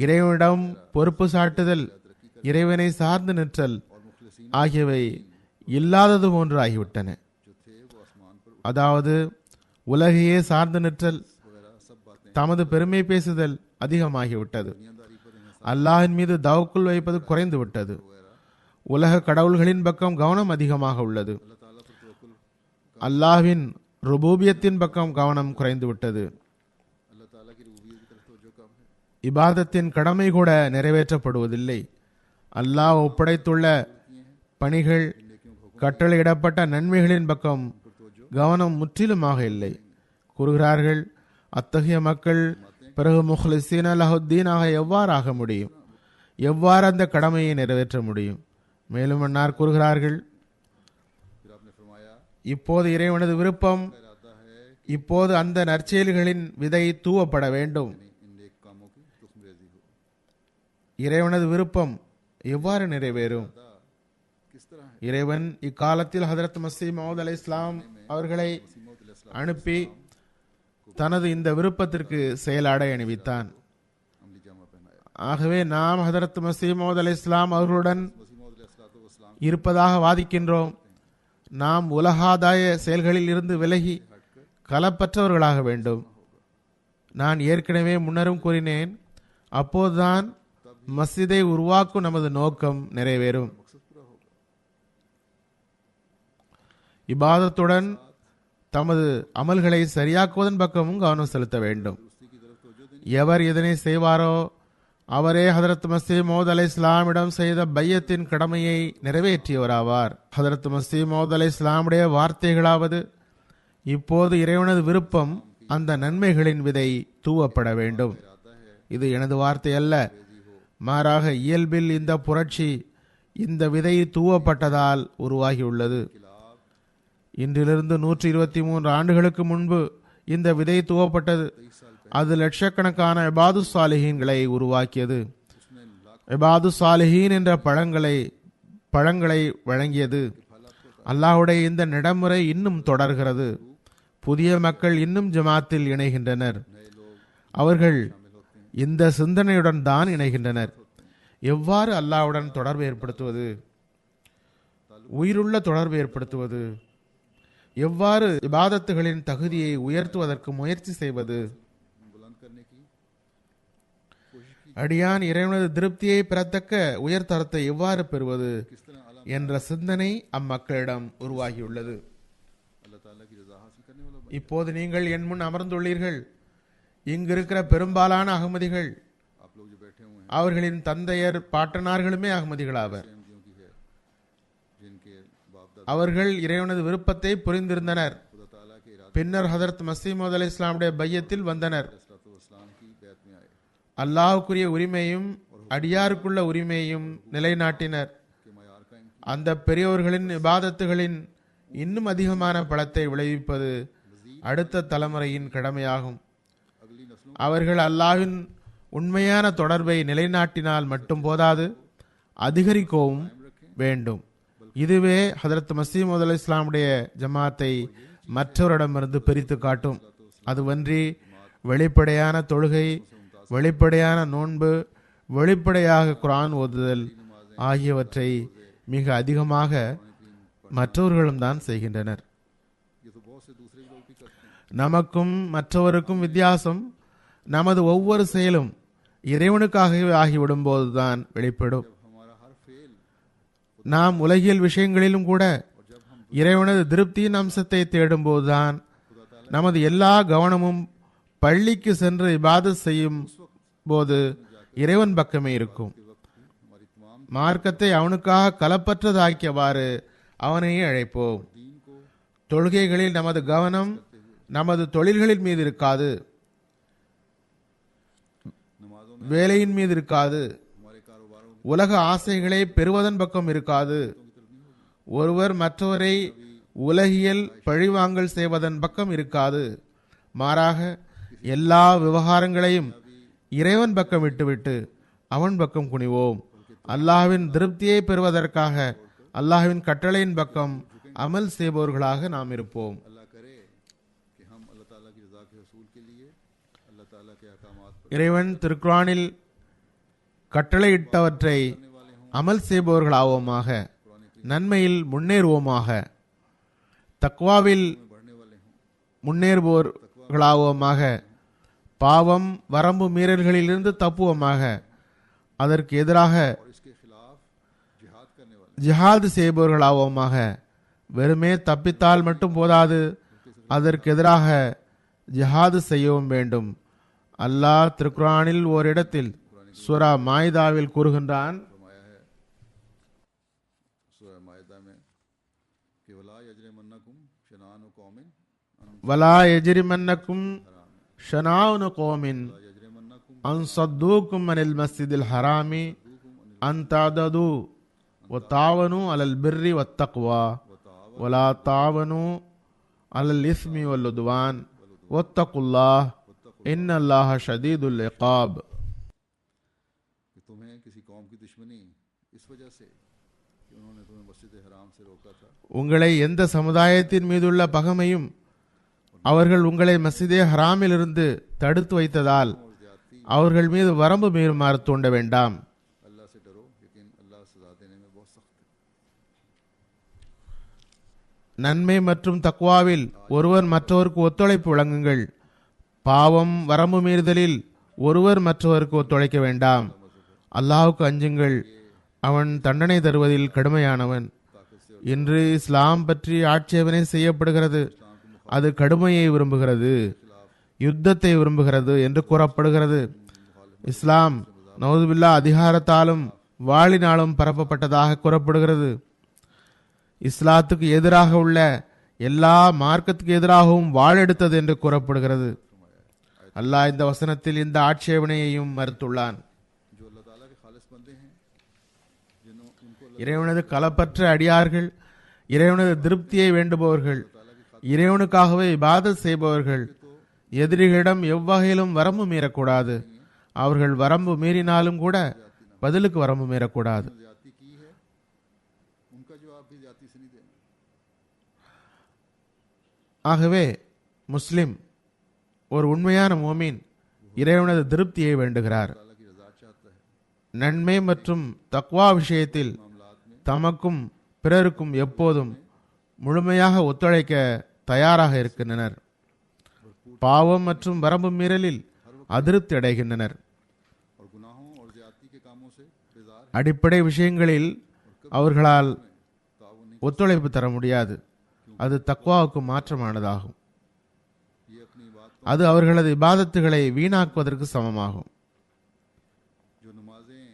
இறைவனிடம் பொறுப்பு சாட்டுதல், இறைவனை சார்ந்து நிற்றல் ஆகியவை இல்லாதது போன்று ஆகிவிட்டன. அதாவது உலகையே சார்ந்து நிற்றல், தமது பெருமை பேசுதல் அதிகமாகிவிட்டது. அல்லாஹின் மீது தவக்குல் வைப்பது குறைந்து விட்டது. உலக கடவுள்களின் பக்கம் கவனம் அதிகமாக உள்ளது. அல்லாஹ்வின் ருபூபியத்தின் பக்கம் கவனம் குறைந்து விட்டது. இபாதத்தின் கடமை கூட நிறைவேற்றப்படுவதில்லை. அல்லாஹ் ஒப்படைத்துள்ள பணிகள், கட்டளையிடப்பட்ட நன்மைகளின் பக்கம் கவனம் முற்றிலுமாக இல்லை. கூறுகிறார்கள், அத்தகைய மக்கள் பிறகு முஹ்லிஸீன லஹுத்தீனாக எவ்வாறு ஆக முடியும்? எவ்வாறு அந்த கடமையை நிறைவேற்ற முடியும்? மேலும் அன்னார் கூறுகிறார்கள், இப்போது இறைவனது விருப்பம், இப்போது அந்த நற்செயல்களின் விதை தூவப்பட வேண்டும். இறைவனது விருப்பம் எவ்வாறு நிறைவேறும்? இறைவன் இக்காலத்தில் ஹதரத் மஸீஹ் மவ்ஊத் அலைஹிஸ்ஸலாம் அவர்களை அனுப்பி தனது இந்த விருப்பத்திற்கு செயலாடை அணிவித்தான். ஆகவே நாம் ஹதரத் மஸீஹ் மவ்ஊத் அலைஹிஸ்ஸலாம் அவர்களுடன் இருப்பதாக வாதிக்கின்றோம். நாம் உலகாதாய செயல்களில் இருந்து விலகி கலப்பற்றவர்களாக வேண்டும். நான் ஏற்கனவே முன்னரும் கூறினேன், அப்போதுதான் மஸ்ஜிதை உருவாக்கும் நமது நோக்கம் நிறைவேறும். இபாதத்துடன் தமது அமல்களை சரியாக்குவதன் பக்கமும் கவனம் செலுத்த வேண்டும். எவர் இதனை செய்வாரோ அவரே ஹதரத் மஸீஹ் மவ்ஊத் அலைஹிஸ்ஸலாமிடம் செய்த பையத்தின் கடமையை நிறைவேற்றியவராவார். ஹதரத் மஸீஹ் மவ்ஊத் அலைஹிஸ்ஸலாமுடைய வார்த்தைகளாவது, இப்போது இறைவனது விருப்பம், அந்த நன்மைகளின் விதை தூவப்பட வேண்டும். இது எனது வார்த்தை அல்ல, மாறாக இயல்பில் இந்த புரட்சி இந்த விதை தூவப்பட்டதால் உருவாகியுள்ளது. இன்றிலிருந்து 123 ஆண்டுகளுக்கு முன்பு இந்த விதை தூவப்பட்டது. அது லட்சக்கணக்கான இபாது சாலிஹீன்களை உருவாக்கியது. இபாது சாலிஹீன் என்ற பழங்களை வழங்கியது. அல்லாஹ்வுடைய இந்த நடைமுறை இன்னும் தொடர்கிறது. புதிய மக்கள் இன்னும் ஜமாத்தில் இணைகின்றனர். அவர்கள் இந்த சிந்தனையுடன் தான் இணைகின்றனர். எவ்வாறு அல்லாஹ்வுடன் தொடர்பு ஏற்படுத்துவது, உயிருள்ள தொடர்பு ஏற்படுத்துவது, எவ்வாறு இபாதத்துகளின் தகுதியை உயர்த்துவதற்கு முயற்சி செய்வது, बुलंद करने की அடியான் இறைவனது திருப்தியை பெறத்தக்க உயர்தரத்தை எவ்வாறு பெறுவது किस तरह आला என்ற சிந்தனை அம்மக்களிடம் உருவாகியுள்ளது. अल्लाह ताला की रजा हासिल करने वाला बन। இப்போது நீங்கள் என் முன் அமர்ந்துள்ளீர்கள். இங்கிருக்கிற பெரும்பாலான அகமதிகள், आप लोग जो बैठे हुए हैं அவர்களின் தந்தையர் பாட்டனார்களுமே அகமதிகளாவர். अहमदियों की है, जिनके बाप दादा அவர்கள் இறைவனது விருப்பத்தை புரிந்திருந்தனர். खुदा ताला के इरादे பின்னர் ஹதரத் மசீமது அலை இஸ்லாமுடைய பையத்தில் வந்தனர். इस्लाम की बैत में आए அல்லாஹ்வுக்குரிய உரிமையும் அடியாருக்குள்ள உரிமையும் நிலைநாட்டினர். कि मयार कायम किया। அந்த பெரியோர்களின் இபாதத்துகளின் இன்னும் அதிகமான பலத்தை விளைவிப்பது அடுத்த தலைமுறையின் கடமையாகும். अगली नस्लों அவர்கள் அல்லாஹ்வின் உண்மையான தொடர்பை நிலைநாட்டினால் மட்டும் போதாது, அதிகரிக்கவும் வேண்டும். இதுவே ஹதரத் மசீமது அலை இஸ்லாமுடைய ஜமாத்தை மற்றவரிடமிருந்து பிரித்து காட்டும். அதுவன்றி வெளிப்படையான தொழுகை, வெளிப்படையான நோன்பு, வெளிப்படையாக குர்ஆன் ஓதுதல் ஆகியவற்றை மிக அதிகமாக மற்றவர்களும் தான் செய்கின்றனர். ये तो बहुत से दूसरे लोग भी करते हैं। நமக்கும் மற்றவருக்கும் வித்தியாசம் நமது ஒவ்வொரு செயலும் இறைவனுக்காகவே ஆகிவிடும்போதுதான் வெளிப்படும். हमारा हर फेल நாம் உலகியல் விஷயங்களிலும் கூட இறைவனது திருப்தியின் அம்சத்தை தேடும்போதுதான் நமது எல்லா கவனமும் பள்ளிக்கு சென்று இபாதத் செய்யும் போது இறைவன் பக்கமே இருக்கும். हमारी तमाम மார்க்கத்தை அவனுக்காக கலப்பற்றதாக்கியவாறு அவனையே அழைப்போம். दीन को தொழுகைகளில் நமது கவனம் நமது தொழில்களின் மீது இருக்காது, नमाजों में வேலையின் மீது இருக்காது, हमारे कारोबारों உலக ஆசைகளை பெறுவதன் பக்கம் இருக்காது. ஒருவர் மற்றவரை உலகியல் பழிவாங்கல் செய்வதன் பக்கம் இருக்காது. மாறாக எல்லா விவகாரங்களையும் இறைவன் பக்கம் விட்டுவிட்டு அவன் பக்கம் குனிவோம். அல்லாஹ்வின் திருப்தியை பெறுவதற்காக அல்லாஹ்வின் கட்டளையின் பக்கம் அமல் செய்பவர்களாக நாம் இருப்போம். अल्लाह करे कि हम अल्लाह ताला की रजा के हसूल के लिए अल्लाह ताला के अहकामात पर இறைவன் திருக்குர்ஆனில் கட்டளையிட்டவற்றை அமல் செய்பவர்களாவோமாக, நன்மையில் முன்னேறுவோமாக, தக்வாவில் बढ़ने वाले हों முன்னேறுவோர்களாவோமாக, பாவம் வரம்பு மீறல்களிலிருந்து தப்புவோமாக, அதற்கு எதிராக और इसके खिलाफ जिहाद करने वाले ஜிஹாது செய்பவர்களாவோமாக. வெறுமே தப்பித்தால் மட்டும் போதாது, அதற்கு எதிராக ஜிஹாது செய்யவும் வேண்டும். அல்லாஹ் திருக்குர்ஆனில் ஓரிடத்தில் சூரா மாயிதாவில் கூறுகின்றான், फरमाया है सूरह मायदा में कि वला यजरिमन्नकुम शनानु कौमिन வலா எஜ்ரிமன்னக்கும் ஷனாஉனு கௌமின் यजरिमन्नकुम அன் ஸத்தூக்கும் அனில் மஸ்ஜிதில் ஹராமி அன் தஅதது வ தாவனு அலல் பிர்ரி வத்தக்வா வலா தாவனு அலல் இஸ்மி வல் உத்வான் வத்தகுல்லாஹ் இன்னல்லாஹ ஷதீதுல் இகாப். कि तुम्हें किसी कौम की दुश्मनी इस वजह से कि उन्होंने तुम्हें मस्जिद हराम से रोका था உங்களை எந்த சமுதாயத்தின் மீதுள்ள பகைமையும் அவர்கள் உங்களை மஸ்ஜிதே ஹராமிலிருந்து தடுத்து வைத்ததால் और ज्यादती அவர்கள் மீது வரம்பு மீறுமாறு தூண்ட வேண்டாம். अल्लाह से डरो, लेकिन अल्लाह सजा देने में बहुत सख्त है। நன்மை மற்றும் தக்வாவில் ஒருவர் மற்றவருக்கு ஒத்துழைப்பு வழங்குங்கள். பாவம் வரம்பு மீறுதலில் ஒருவர் மற்றவருக்கு ஒத்துழைக்க வேண்டாம். அல்லாஹ்வுக்கு அஞ்சுங்கள், அவன் தண்டனை தருவதில் கடுமையானவன். இன்று இஸ்லாம் பற்றி ஆட்சேபனை செய்யப்படுகிறது. அது கடுமையை விரும்புகிறது, யுத்தத்தை விரும்புகிறது என்று கூறப்படுகிறது. இஸ்லாம் நவுதுபில்லா அதிகாரத்தாலும் வாளினாலும் பரப்பப்பட்டதாக கூறப்படுகிறது. இஸ்லாத்துக்கு எதிராக உள்ள எல்லா மார்க்கத்துக்கு எதிராகவும் வாளெடுத்தது என்று கூறப்படுகிறது. அல்லாஹ் இந்த வசனத்தில் இந்த ஆட்சேபனையையும் மறுத்துள்ளான். जो अल्लाह ताला के खालिस बंदे हैं जिनको இறைவனது களப்பற்ற அடியார்கள், இறைவனது திருப்தியை வேண்டுபவர்கள், இறைவனுக்காகவே இபாதத் செய்பவர்கள் எதிரிகளிடம் எவ்வகையிலும் வரம்பு மீறக்கூடாது. அவர்கள் வரம்பு மீறினாலும் கூட பதிலுக்கு வரம்பு மீறக்கூடாது. ज्यादती की है उनका जवाब भी ज्यादती से नहीं देना। ஆகவே முஸ்லிம் ஒரு உண்மையான மோமீன் இறைவனது திருப்தியை வேண்டுகிறார். अल्लाह की रजा चाहता है. நன்மை மற்றும் தக்வா விஷயத்தில் मामलात में தமக்கும் பிறருக்கும் எப்போதும் முழுமையாக ஒத்துழைக்க தயாராக இருக்கின்றனர். பாவம் மற்றும் வரம்பு மீறலில் அதிருப்தி அடைகின்றனர். और गुनाहों और ज्यादती के कामों से बेजार है. அடிப்படை விஷயங்களில் அவர்களால் ताउन नहीं. ஒத்துழைப்பு தர முடியாது. அது தக்வாவுக்கு மாற்றமானதாகும். ये अपनी बात को அது அவர்களது இபாதத்துகளை வீணாக்குவதற்கு சமமாகும். जो नमाजें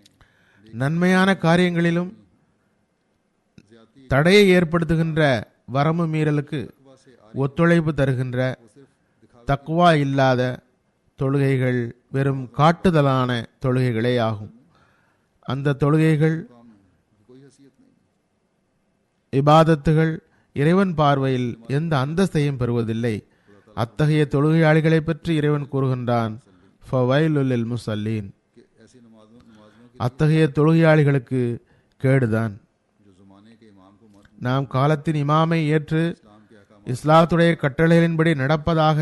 நன்மையான காரியங்களிலும் ज्यादती தடையை ஏற்படுத்துகின்ற வரம்பு மீறலுக்கு तकवा से ஒத்துழைப்பு தருகின்ற वो सिर्फ दिखावे தக்வா இல்லாத தொழுகைகள் வெறும் காட்டுதலான தொழுகைகளே ஆகும். அந்த தொழுகைகள் काम में कोई हैसियत नहीं. இபாதத்துகள் இறைவன் பார்வையில் எந்த அந்தஸ்தையும் பெறுவதில்லை. அத்தகைய தொழுகையாளிகளை பற்றி இறைவன் கூறுகின்றான், ஃபவைலுல் லில் முஸல்லீன். कि ऐसी नमाजों की அத்தகைய தொழுகையாளிகளுக்கு கேடுதான். जो ज़माने के इमाम को मत நாம் காலத்தின் இமாமை ஏற்று इस्लाम के अहकाम இஸ்லாத்துடைய கட்டளைகளின்படி நடப்பதாக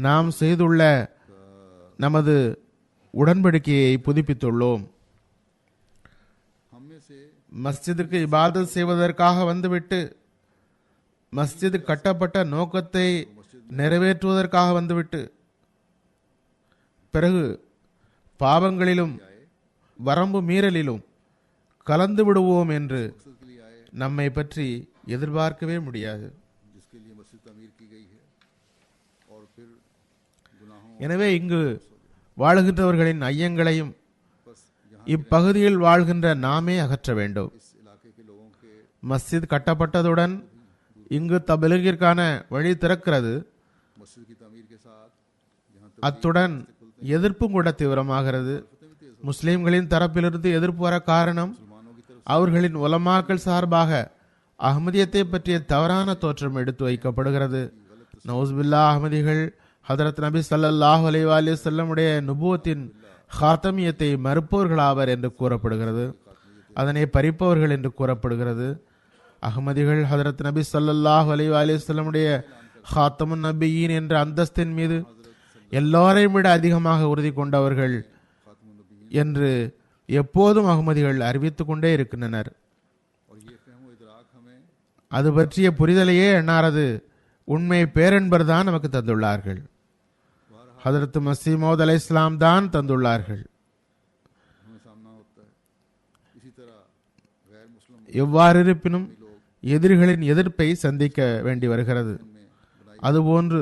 நாம் செய்துள்ள நமது உடன்படிக்கையை புதுப்பித்துள்ளோம். हम में से மஸ்ஜிதுக்கு இபாதத் செய்வதற்காக வந்துவிட்டு மஸ்ஜித் கட்டப்பட்ட நோக்கத்தை நிறைவேற்றுவதற்காக வந்துவிட்டு பிறகு பாவங்களிலும் வரம்பு மீறலிலும் கலந்து விடுவோம் என்று मकसद के लिए आए நம்மை பற்றி எதிர்பார்க்கவே முடியாது. जिसके लिए मस्जिद तमीर की गई है और फिर गुनाहों எனவே இங்கு வாழுகின்றவர்களின் ஐயங்களையும் बस यहाँ இப்பகுதியில் வாழ்கின்ற நாமே அகற்ற வேண்டும். इस इलाके के लोगों के மஸ்ஜித் கட்டப்பட்டதுடன் இங்கு தபிலீகிற்கான வழி திறக்கிறது. मस्जिद की तमीर के साथ यहाँ அத்துடன் எதிர்ப்பும் கூட தீவிரமாகிறது. முஸ்லிம்களின் தரப்பிலிருந்து எதிர்ப்பு வர காரணம் मुसलमानों की तरफ அவர்களின் உலமாக்கள் சார்பாக அஹ்மதியத்தை பற்றிய தவறான தோற்றம் எடுத்து வைக்கப்படுகிறது. நவுஸ்பில்லா அஹ்மதிகள் ஹதரத் நபி ஸல்லல்லாஹு அலைஹி வஸல்லம் உடைய நுபுவத்தின் ஹாத்தமியத்தை மறுப்பவர்களாவர் என்று கூறப்படுகிறது. அதனை பறிப்பவர்கள் என்று கூறப்படுகிறது. அஹ்மதிகள் ஹதரத் நபி ஸல்லல்லாஹு அலைஹி வஸல்லம் உடைய ஹாத்தமுன் நபியீன் என்ற அந்தஸ்தின் மீது எல்லோரையும் விட அதிகமாக உறுதி கொண்டவர்கள் என்று எப்போதும் அஹ்மதிகள் அறிவித்துக் கொண்டே இருக்கின்றனர். और ये फहम इदराक हमें அது பற்றிய புரிதலையே எண்ணாரது உண்மை பேரன்பர் தான் நமக்கு தந்துள்ளார்கள். ஹதரத் மஸீஹ் மவ்ஊத் அலைஹிஸ்ஸலாம் தான் தந்துள்ளார்கள். हमें सामना होता है. इसी तरह गैर मुस्लिम எவ்வாறு இருப்பினும் எதிரிகளின் எதிர்ப்பை சந்திக்க வேண்டி வருகிறது. அதுபோன்று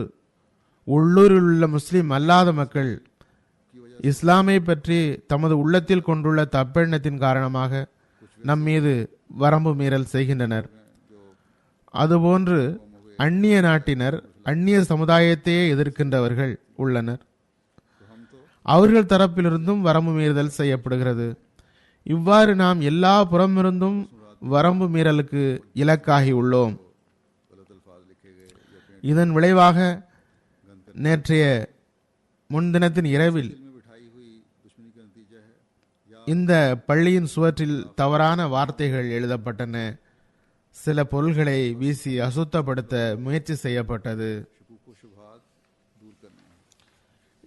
உள்ளூரில் உள்ள முஸ்லிம் அல்லாத மக்கள் இஸ்லாமை பற்றி தமது உள்ளத்தில் கொண்டுள்ள தப்பெண்ணத்தின் காரணமாக நம் மீது வரம்பு மீறல் செய்கின்றனர். அதுபோன்று அந்நிய நாட்டினர் அந்நிய சமுதாயத்தையே எதிர்க்கின்றவர்கள் உள்ளனர். அவர்கள் தரப்பிலிருந்தும் வரம்பு மீறுதல் செய்யப்படுகிறது. இவ்வாறு நாம் எல்லா புறமிருந்தும் வரம்பு மீறலுக்கு இலக்காகி உள்ளோம். गलत अल्फाज लिखे गए या இதன் விளைவாக நேற்றைய முன்தினத்தின் இரவில் में बिठाई हुई दुश्मनी का नतीजा है या இந்த பள்ளியின் சுவற்றில் தவறான வார்த்தைகள் எழுதப்பட்டன. சில பொருள்களை வீசி அசுத்தப்படுத்த முயற்சி செய்யப்பட்டது. शकूक शुबहात दूर करना है.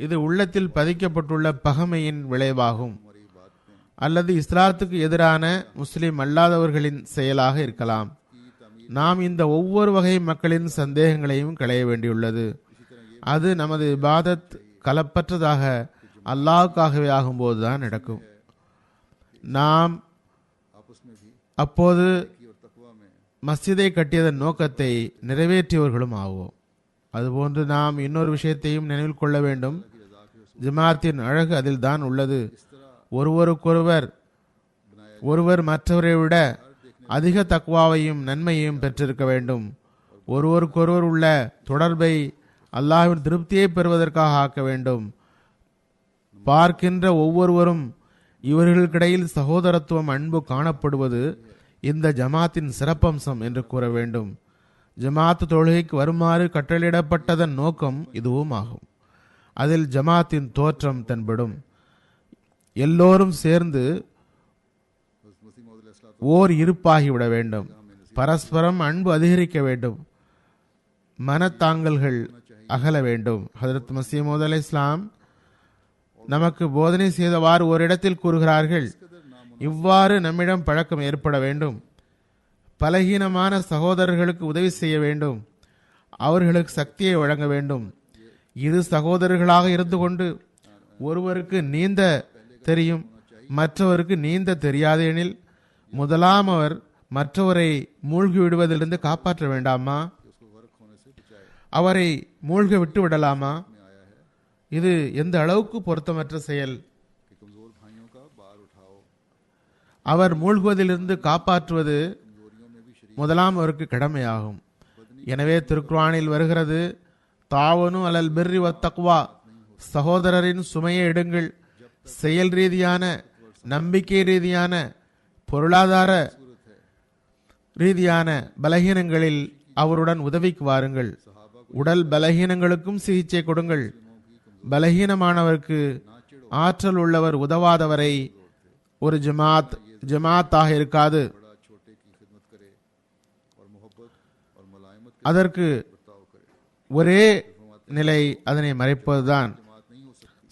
இது உள்ளத்தில் பதிக்கப்பட்டுள்ள பகைமையின் விளைவாகும். हमारी बातें அல்லது இஸ்லாத்துக்கு எதிரான முஸ்லிம் அல்லாதவர்களின் செயலாக இருக்கலாம். நாம் இந்த ஒவ்வொரு வகை மக்களின் சந்தேகங்களையும் களைய வேண்டியுள்ளது. அது நமது இபாதத் கலப்பற்றதாக அல்லாஹ்வுக்காகவே ஆகும்போதுதான் நடக்கும். நாம் आपस में भी அப்போது की और तकवा में மஸ்ஜிதை கட்டியதன் நோக்கத்தை நிறைவேற்றியவர்களும் ஆவோம். அதுபோன்று நாம் இன்னொரு விஷயத்தையும் நினைவில் கொள்ள வேண்டும். ஜமாத்தின் அழகு அதில் தான் உள்ளது. ஒருவர் மற்றவரை விட அதிக தக்வாவையும் நன்மையையும் பெற்றிருக்க வேண்டும். ஒருவருக்கொருவர் உள்ள தொடர்பை அல்லாஹ்வின் திருப்தியை பெறுவதற்காக ஆக்க வேண்டும். பார்க்கின்ற ஒவ்வொருவரும் இவர்களுக்கிடையில் சகோதரத்துவம் அன்பு காணப்படுவது இந்த ஜமாத்தின் சிறப்பம்சம் என்று கூற வேண்டும். ஜமாத் தொழுகைக்கு வருமாறு கட்டளையிடப்பட்டதன் நோக்கம் இதுவும் ஆகும். அதில் ஜமாத்தின் தோற்றம் தென்படும். எல்லோரும் சேர்ந்து ஓர் இருப்பாகிவிட வேண்டும். பரஸ்பரம் அன்பு அதிகரிக்க வேண்டும். மனத்தாங்கல்கள் அகல வேண்டும். ஹஜ்ரத் மஸீஹ் மவ்ஊத் அலைஹிஸ்ஸலாம் நமக்கு போதனை செய்தவாறு ஒரு இடத்தில் கூறுகிறார்கள், இவ்வாறு நம்மிடம் பழக்கம் ஏற்பட வேண்டும். பலகீனமான சகோதரர்களுக்கு உதவி செய்ய வேண்டும், அவர்களுக்கு சக்தியை வழங்க வேண்டும். இரு சகோதரர்களாக இருந்து கொண்டு ஒருவருக்கு நீந்த தெரியும், மற்றவருக்கு நீந்த தெரியாது எனில் முதலாம் அவர் மற்றவரை மூழ்கி விடுவதிலிருந்து காப்பாற்ற வேண்டாமா? அவரை மூழ்க விட்டு விடலாமா? இது எந்த அளவுக்கு பொருத்தமற்ற செயல். அவர் மூழ்குவதிலிருந்து காப்பாற்றுவது முதலாம் அவருக்கு கடமையாகும். எனவே திருக்குர்ஆனில் வருகிறது, தாவனு அலல் பிர்ரி வத்தக்வா, சகோதரரின் சுமையை எடுங்கள், செயல் ரீதியான, நம்பிக்கை ரீதியான, பொருளாதார ரீதியான பலகீனங்களில் அவருடன் உதவிக்கு வாருங்கள். உடல் பலகீனங்களுக்கும் சிகிச்சை கொடுங்கள். பலகீனமானவருக்கு ஆற்றல் உள்ளவர் உதவாதவரை ஒரு ஜமாத்தாக இருக்காது. அதற்கு ஒரே நிலை அதனை மறைப்பதுதான்.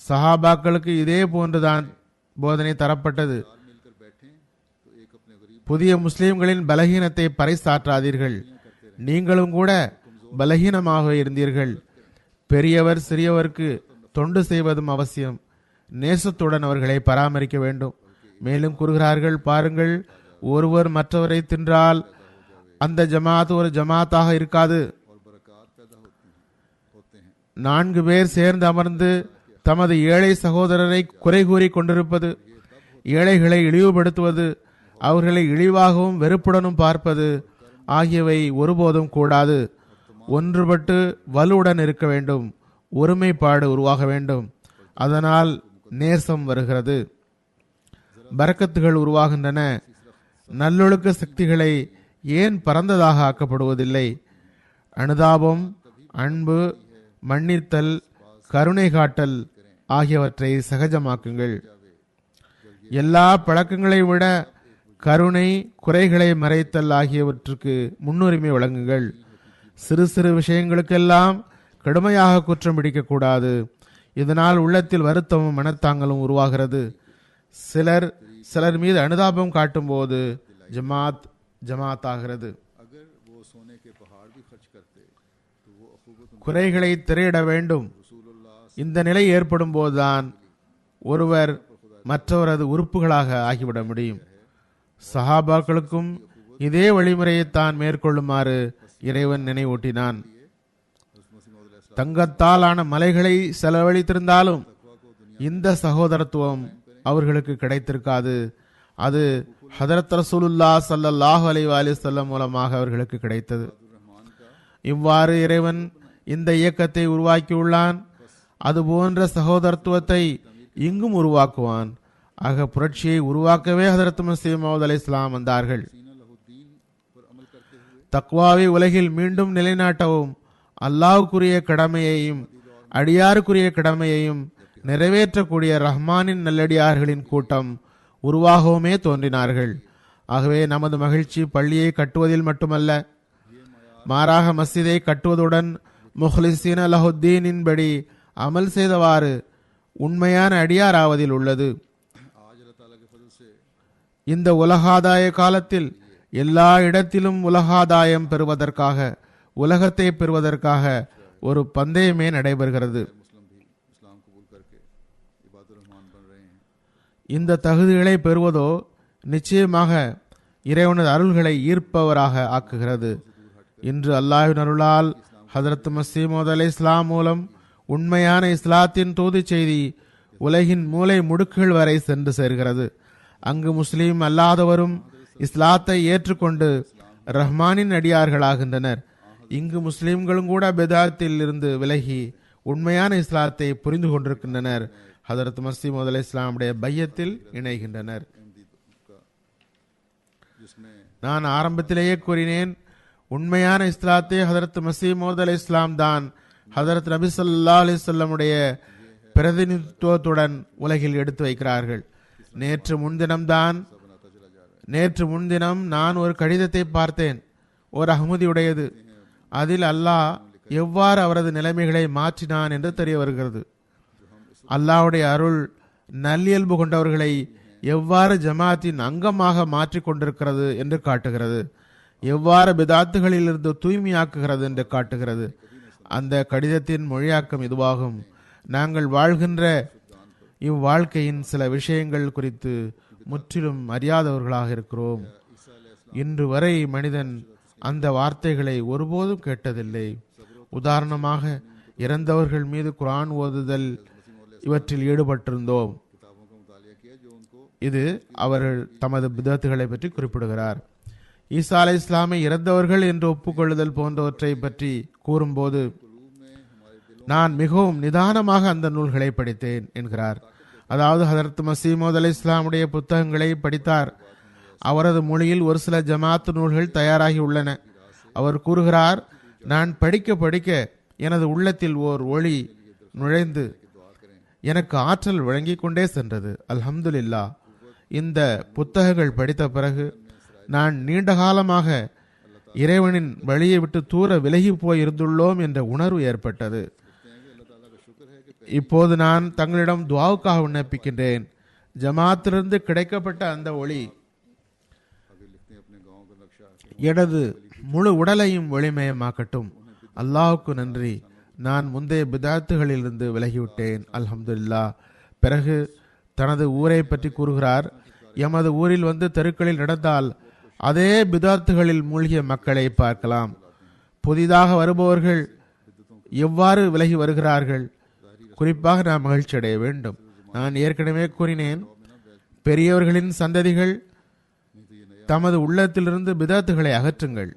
சஹாபாக்களுக்கு இதே போன்றுதான் போதனை தரப்பட்டது. புதிய முஸ்லிம்களின் பலகீனத்தை பறைசாற்றாதீர்கள், நீங்களும் கூட பலகீனமாக இருந்தீர்கள். பெரியவர் சிறியவருக்கு தொண்டு செய்வதும் அவசியம். நேசத்துடன் அவர்களை பராமரிக்க வேண்டும். மேலும் கூறுகிறார்கள், பாருங்கள், ஒருவர் மற்றவரை தின்றால் அந்த ஜமாத் ஒரு ஜமாத்தாக இருக்காது. 4 பேர் சேர்ந்து அமர்ந்து தமது ஏழை சகோதரரை குறை கூறி கொண்டிருப்பது, ஏழைகளை இழிவுபடுத்துவது, அவர்களை இழிவாகவும் வெறுப்புடனும் பார்ப்பது ஆகியவை ஒருபோதும் கூடாது. ஒன்றுபட்டு வலுவுடன் இருக்க வேண்டும். ஒருமைப்பாடு உருவாக வேண்டும். அதனால் நேசம் வருகிறது, பரக்கத்துகள் உருவாகின்றன. நல்லொழுக்க சக்திகளை ஏன் பரந்ததாக ஆக்கப்படுவதில்லை? அனுதாபம், அன்பு, மன்னித்தல், கருணை காட்டல் ஆகியவற்றை சகஜமாக்குங்கள். எல்லா பழக்கங்களை விட கருணை, குறைகளை மறைத்தல் ஆகியவற்றுக்கு முன்னுரிமை வழங்குங்கள். சிறு சிறு விஷயங்களுக்கெல்லாம் கடுமையாக குற்றம் பிடிக்கக்கூடாது. இதனால் உள்ளத்தில் வருத்தமும் மனத்தாங்கலும் உருவாகிறது. சிலர் மீது அனுதாபம் காட்டும் போது ஜமாத் ஆகிறது. குறைகளை திரையிட வேண்டும். இந்த நிலை ஏற்படும் போதுதான் ஒருவர் மற்றவரது உறுப்புகளாக ஆகிவிட முடியும். சஹாபாக்களுக்கும் இதே வழிமுறையை தான் மேற்கொள்ளுமாறு இறைவன் நினைவூட்டினான். தங்கத்தால் ஆன மலைகளை செலவழித்திருந்தாலும் இந்த சகோதரத்துவம் அவர்களுக்கு கிடைத்திருக்காது. அது ஹதரத் ரசூலுல்லாஹ் ஸல்லல்லாஹு அலைஹி வஸல்லம் மூலமாக அவர்களுக்கு கிடைத்தது. இவ்வாறு இறைவன் இந்த இயக்கத்தை உருவாக்கியுள்ளான். அதுபோன்ற சகோதரத்துவத்தை இங்கும் உருவாக்குவான். ஆக புரட்சியை உருவாக்கவே ஹதரத் மஸீஹ் மவ்ஊத் அலைஹிஸ்ஸலாம் வந்தார்கள். தக்வாவை உலகில் மீண்டும் நிலைநாட்டவும், அல்லாஹ்வுக்குரிய கடமையையும் அடியாருக்குரிய கடமையையும் நிறைவேற்றக்கூடிய ரஹ்மானின் நல்லடியார்களின் கூட்டம் உருவாகவுமே தோன்றினார்கள். ஆகவே நமது மகிழ்ச்சி பள்ளியை கட்டுவதில் மட்டுமல்ல, மாறாக மஸ்ஜிதை கட்டுவதுடன் முஹ்லிஸீன லஹுத்தீனின் படி அமல் செய்தவாறு உண்மையான அடியாராவதில் உள்ளது. இந்த உலகாதாய காலத்தில் எல்லா இடத்திலும் உலகாதாயம் பெறுவதற்காக, உலகத்தை பெறுவதற்காக ஒரு பந்தயமே நடைபெறுகிறது. இந்த தகுதிகளை பெறுவதோ நிச்சயமாக இறைவனது அருள்களை ஈர்ப்பவராக ஆக்குகிறது. இன்று அல்லாஹ்வின் அருளால் ஹதரத் மஸீஹ் மவ்ஊத் அலைஹிஸ்ஸலாம் மூலம் உண்மையான இஸ்லாத்தின் தூது செய்தி உலகின் மூலை முடுக்குகள் வரை சென்று சேர்கிறது. அங்கு முஸ்லீம் அல்லாதவரும் இஸ்லாத்தை ஏற்றுக்கொண்டு ரஹ்மானின் அடியார்களாகின்றனர். இங்கு முஸ்லிம்களும் கூட பெதாத்தில் இருந்து விலகி உண்மையான இஸ்லாத்தை புரிந்து கொண்டிருக்கின்றனர். ஹதரத் மஸீஹ் மவ்ஊத் அலைஹிஸ்ஸலாமுடைய பையத்தில் இணைகின்றனர். நான் ஆரம்பத்திலேயே கூறினேன், உண்மையான இஸ்லாத்தை ஹதரத் மஸீஹ் மவ்ஊத் அலைஹிஸ்ஸலாம் தான் ஹதரத் நபி ஸல்லல்லாஹு அலைஹி வஸல்லமுடைய பிரதிநிதித்துவத்துடன் உலகில் எடுத்து வைக்கிறார்கள். நேற்று முன்தினம் நான் ஒரு கடிதத்தை பார்த்தேன், ஒரு அஹ்மதியுடையது. அதில் அல்லாஹ் எவ்வாறு அவரது நிலைமைகளை மாற்றினான் என்று தெரிய வருகிறது. அல்லாஹ்வுடைய அருள் நல்லியல்பு கொண்டவர்களை எவ்வாறு ஜமாத்தின் அங்கமாக மாற்றிக் கொண்டிருக்கிறது என்று காட்டுகிறது, எவ்வாறு பிதாத்துகளிலிருந்து தூய்மையாக்குகிறது என்று காட்டுகிறது. அந்த கடிதத்தின் மொழியாக்கம் இதுவாகும். நாங்கள் வாழ்கின்ற இவ்வாழ்க்கையின் சில விஷயங்கள் குறித்து முற்றிலும் அறியாதவர்களாக இருக்கிறோம். இன்று வரை மனிதன் அந்த வார்த்தைகளை ஒருபோதும் கேட்டதில்லை. உதாரணமாக, இறந்தவர்கள் மீது குர்ஆன் ஓதுதல் இவற்றில் ஈடுபட்டிருந்தோம். இது அவர்கள் தமது பிதத்துகளை பற்றி குறிப்பிடுகிறார். ஈசா அலை இஸ்லாமை இறந்தவர்கள் என்று ஒப்புக்கொள்ளுதல் போன்றவற்றை பற்றி கூறும்போது, நான் மிகவும் நிதானமாக அந்த நூல்களை படித்தேன் என்கிறார். அதாவது ஹதரத் மசீமோத் அலை இஸ்லாமுடைய புத்தகங்களை படித்தார். அவரது மொழியில் ஒரு சில ஜமாத் நூல்கள் தயாராகி உள்ளன. அவர் கூறுகிறார், நான் படிக்க படிக்க எனது உள்ளத்தில் ஓர் ஒளி நுழைந்து எனக்கு ஆற்றல் வழங்கிக் கொண்டே சென்றது. அல்ஹம்துலில்லாஹ். இந்த புத்தகங்கள் படித்த பிறகு நான் நீண்ட காலமாக இறைவனின் வழியை விட்டு தூர விலகி போய் இருந்துள்ளோம் என்ற உணர்வு ஏற்பட்டது. இப்போது நான் தங்களிடம் துஆவுக்காக விண்ணப்பிக்கின்றேன். ஜமாத்திலிருந்து கிடைக்கப்பட்ட அந்த ஒளி எனது முழு உடலையும் ஒளிமயமாக்கட்டும். அல்லாஹுக்கு நன்றி, நான் முந்தைய பிதாத்துகளிலிருந்து விலகிவிட்டேன். அல்ஹம்துலில்லாஹ். பிறகு தனது ஊரை பற்றி கூறுகிறார், எமது ஊரில் வந்து தெருக்களில் நடந்தால் அதே பிதாத்துகளில் மூழ்கிய மக்களை பார்க்கலாம். புதிதாக வருபவர்கள் எவ்வாறு விலகி வருகிறார்கள். குறிப்பாக நாம் மகிழ்ச்சி அடைய வேண்டும். நான் ஏற்கனவே கூறினேன், பெரியவர்களின் சந்ததிகள் தமது உள்ளத்திலிருந்து பிதாத்துகளை அகற்றுங்கள்,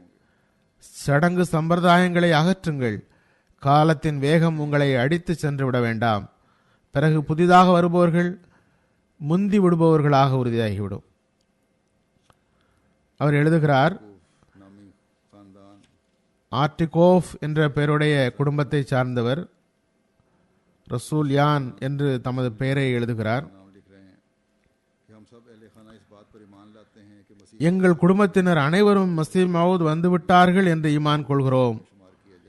சடங்கு சம்பிரதாயங்களை அகற்றுங்கள். காலத்தின் வேகம் உங்களை அடித்து சென்று விட வேண்டாம். பிறகு புதிதாக வருபவர்கள் முந்தி விடுபவர்களாக உறுதியாகிவிடும். அவர் எழுதுகிறார், ஆர்டிகோஃப் என்ற பெயருடைய குடும்பத்தை சார்ந்தவர் ரசூல் யான் என்று தமது பெயரை எழுதுகிறார். எங்கள் குடும்பத்தினர் அனைவரும் மசீஹ் மவ்ஊத் வந்துவிட்டார்கள் என்று ஈமான் கொள்கிறோம்.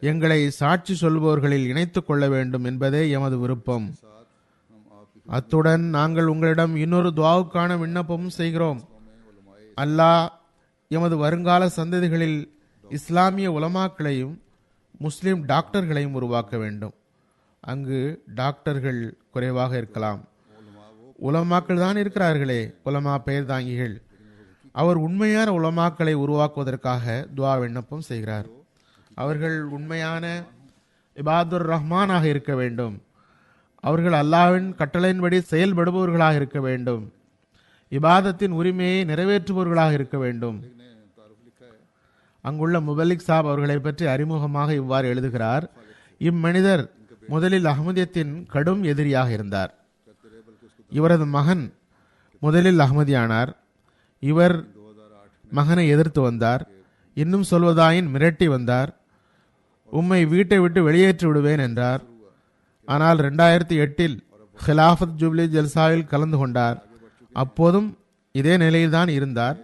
எங்களை சாட்சி சொல்பவர்களில் இணைத்துக் கொள்ள வேண்டும் என்பதே எமது விருப்பம். அத்துடன் நாங்கள் உங்களிடம் இன்னொரு துஆவுக்கான விண்ணப்பமும் செய்கிறோம். அல்லாஹ் எமது வருங்கால சந்ததிகளில் இஸ்லாமிய உலமாக்களையும் முஸ்லிம் டாக்டர்களையும் உருவாக்க வேண்டும். அங்கு டாக்டர்கள் குறைவாக இருக்கலாம், உலமாக்கள் தான் இருக்கிறார்களே, உலமா பெயர் தாங்கிகள். அவர் உண்மையான உலமாக்களை உருவாக்குவதற்காக துஆ விண்ணப்பம் செய்கிறார். அவர்கள் உண்மையான இபாதுர் ரஹ்மானாக இருக்க வேண்டும். அவர்கள் அல்லாஹ்வின் கட்டளையின்படி செயல்படுபவர்களாக இருக்க வேண்டும். இபாதத்தின் உரிமையை நிறைவேற்றுபவர்களாக இருக்க வேண்டும். அங்குள்ள முபல்லிக் சாப் அவர்களை பற்றி அறிமுகமாக இவ்வாறு எழுதுகிறார், இம்மனிதர் முதலில் அஹ்மதியத்தின் கடும் எதிரியாக இருந்தார். இவரது மகன் முதலில் அஹ்மதியானார். இவர் மகனை எதிர்த்து வந்தார். இன்னும் சொல்வதாயின் மிரட்டி வந்தார். உம்மை வீட்டை விட்டு வெளியேற்றி விடுவேன் என்றார். ஆனால் 2008 ஹிலாஃபத் ஜூப்லி ஜல்சாவில் கலந்து கொண்டார். அப்போதும் இதே நிலையில்தான் இருந்தார்.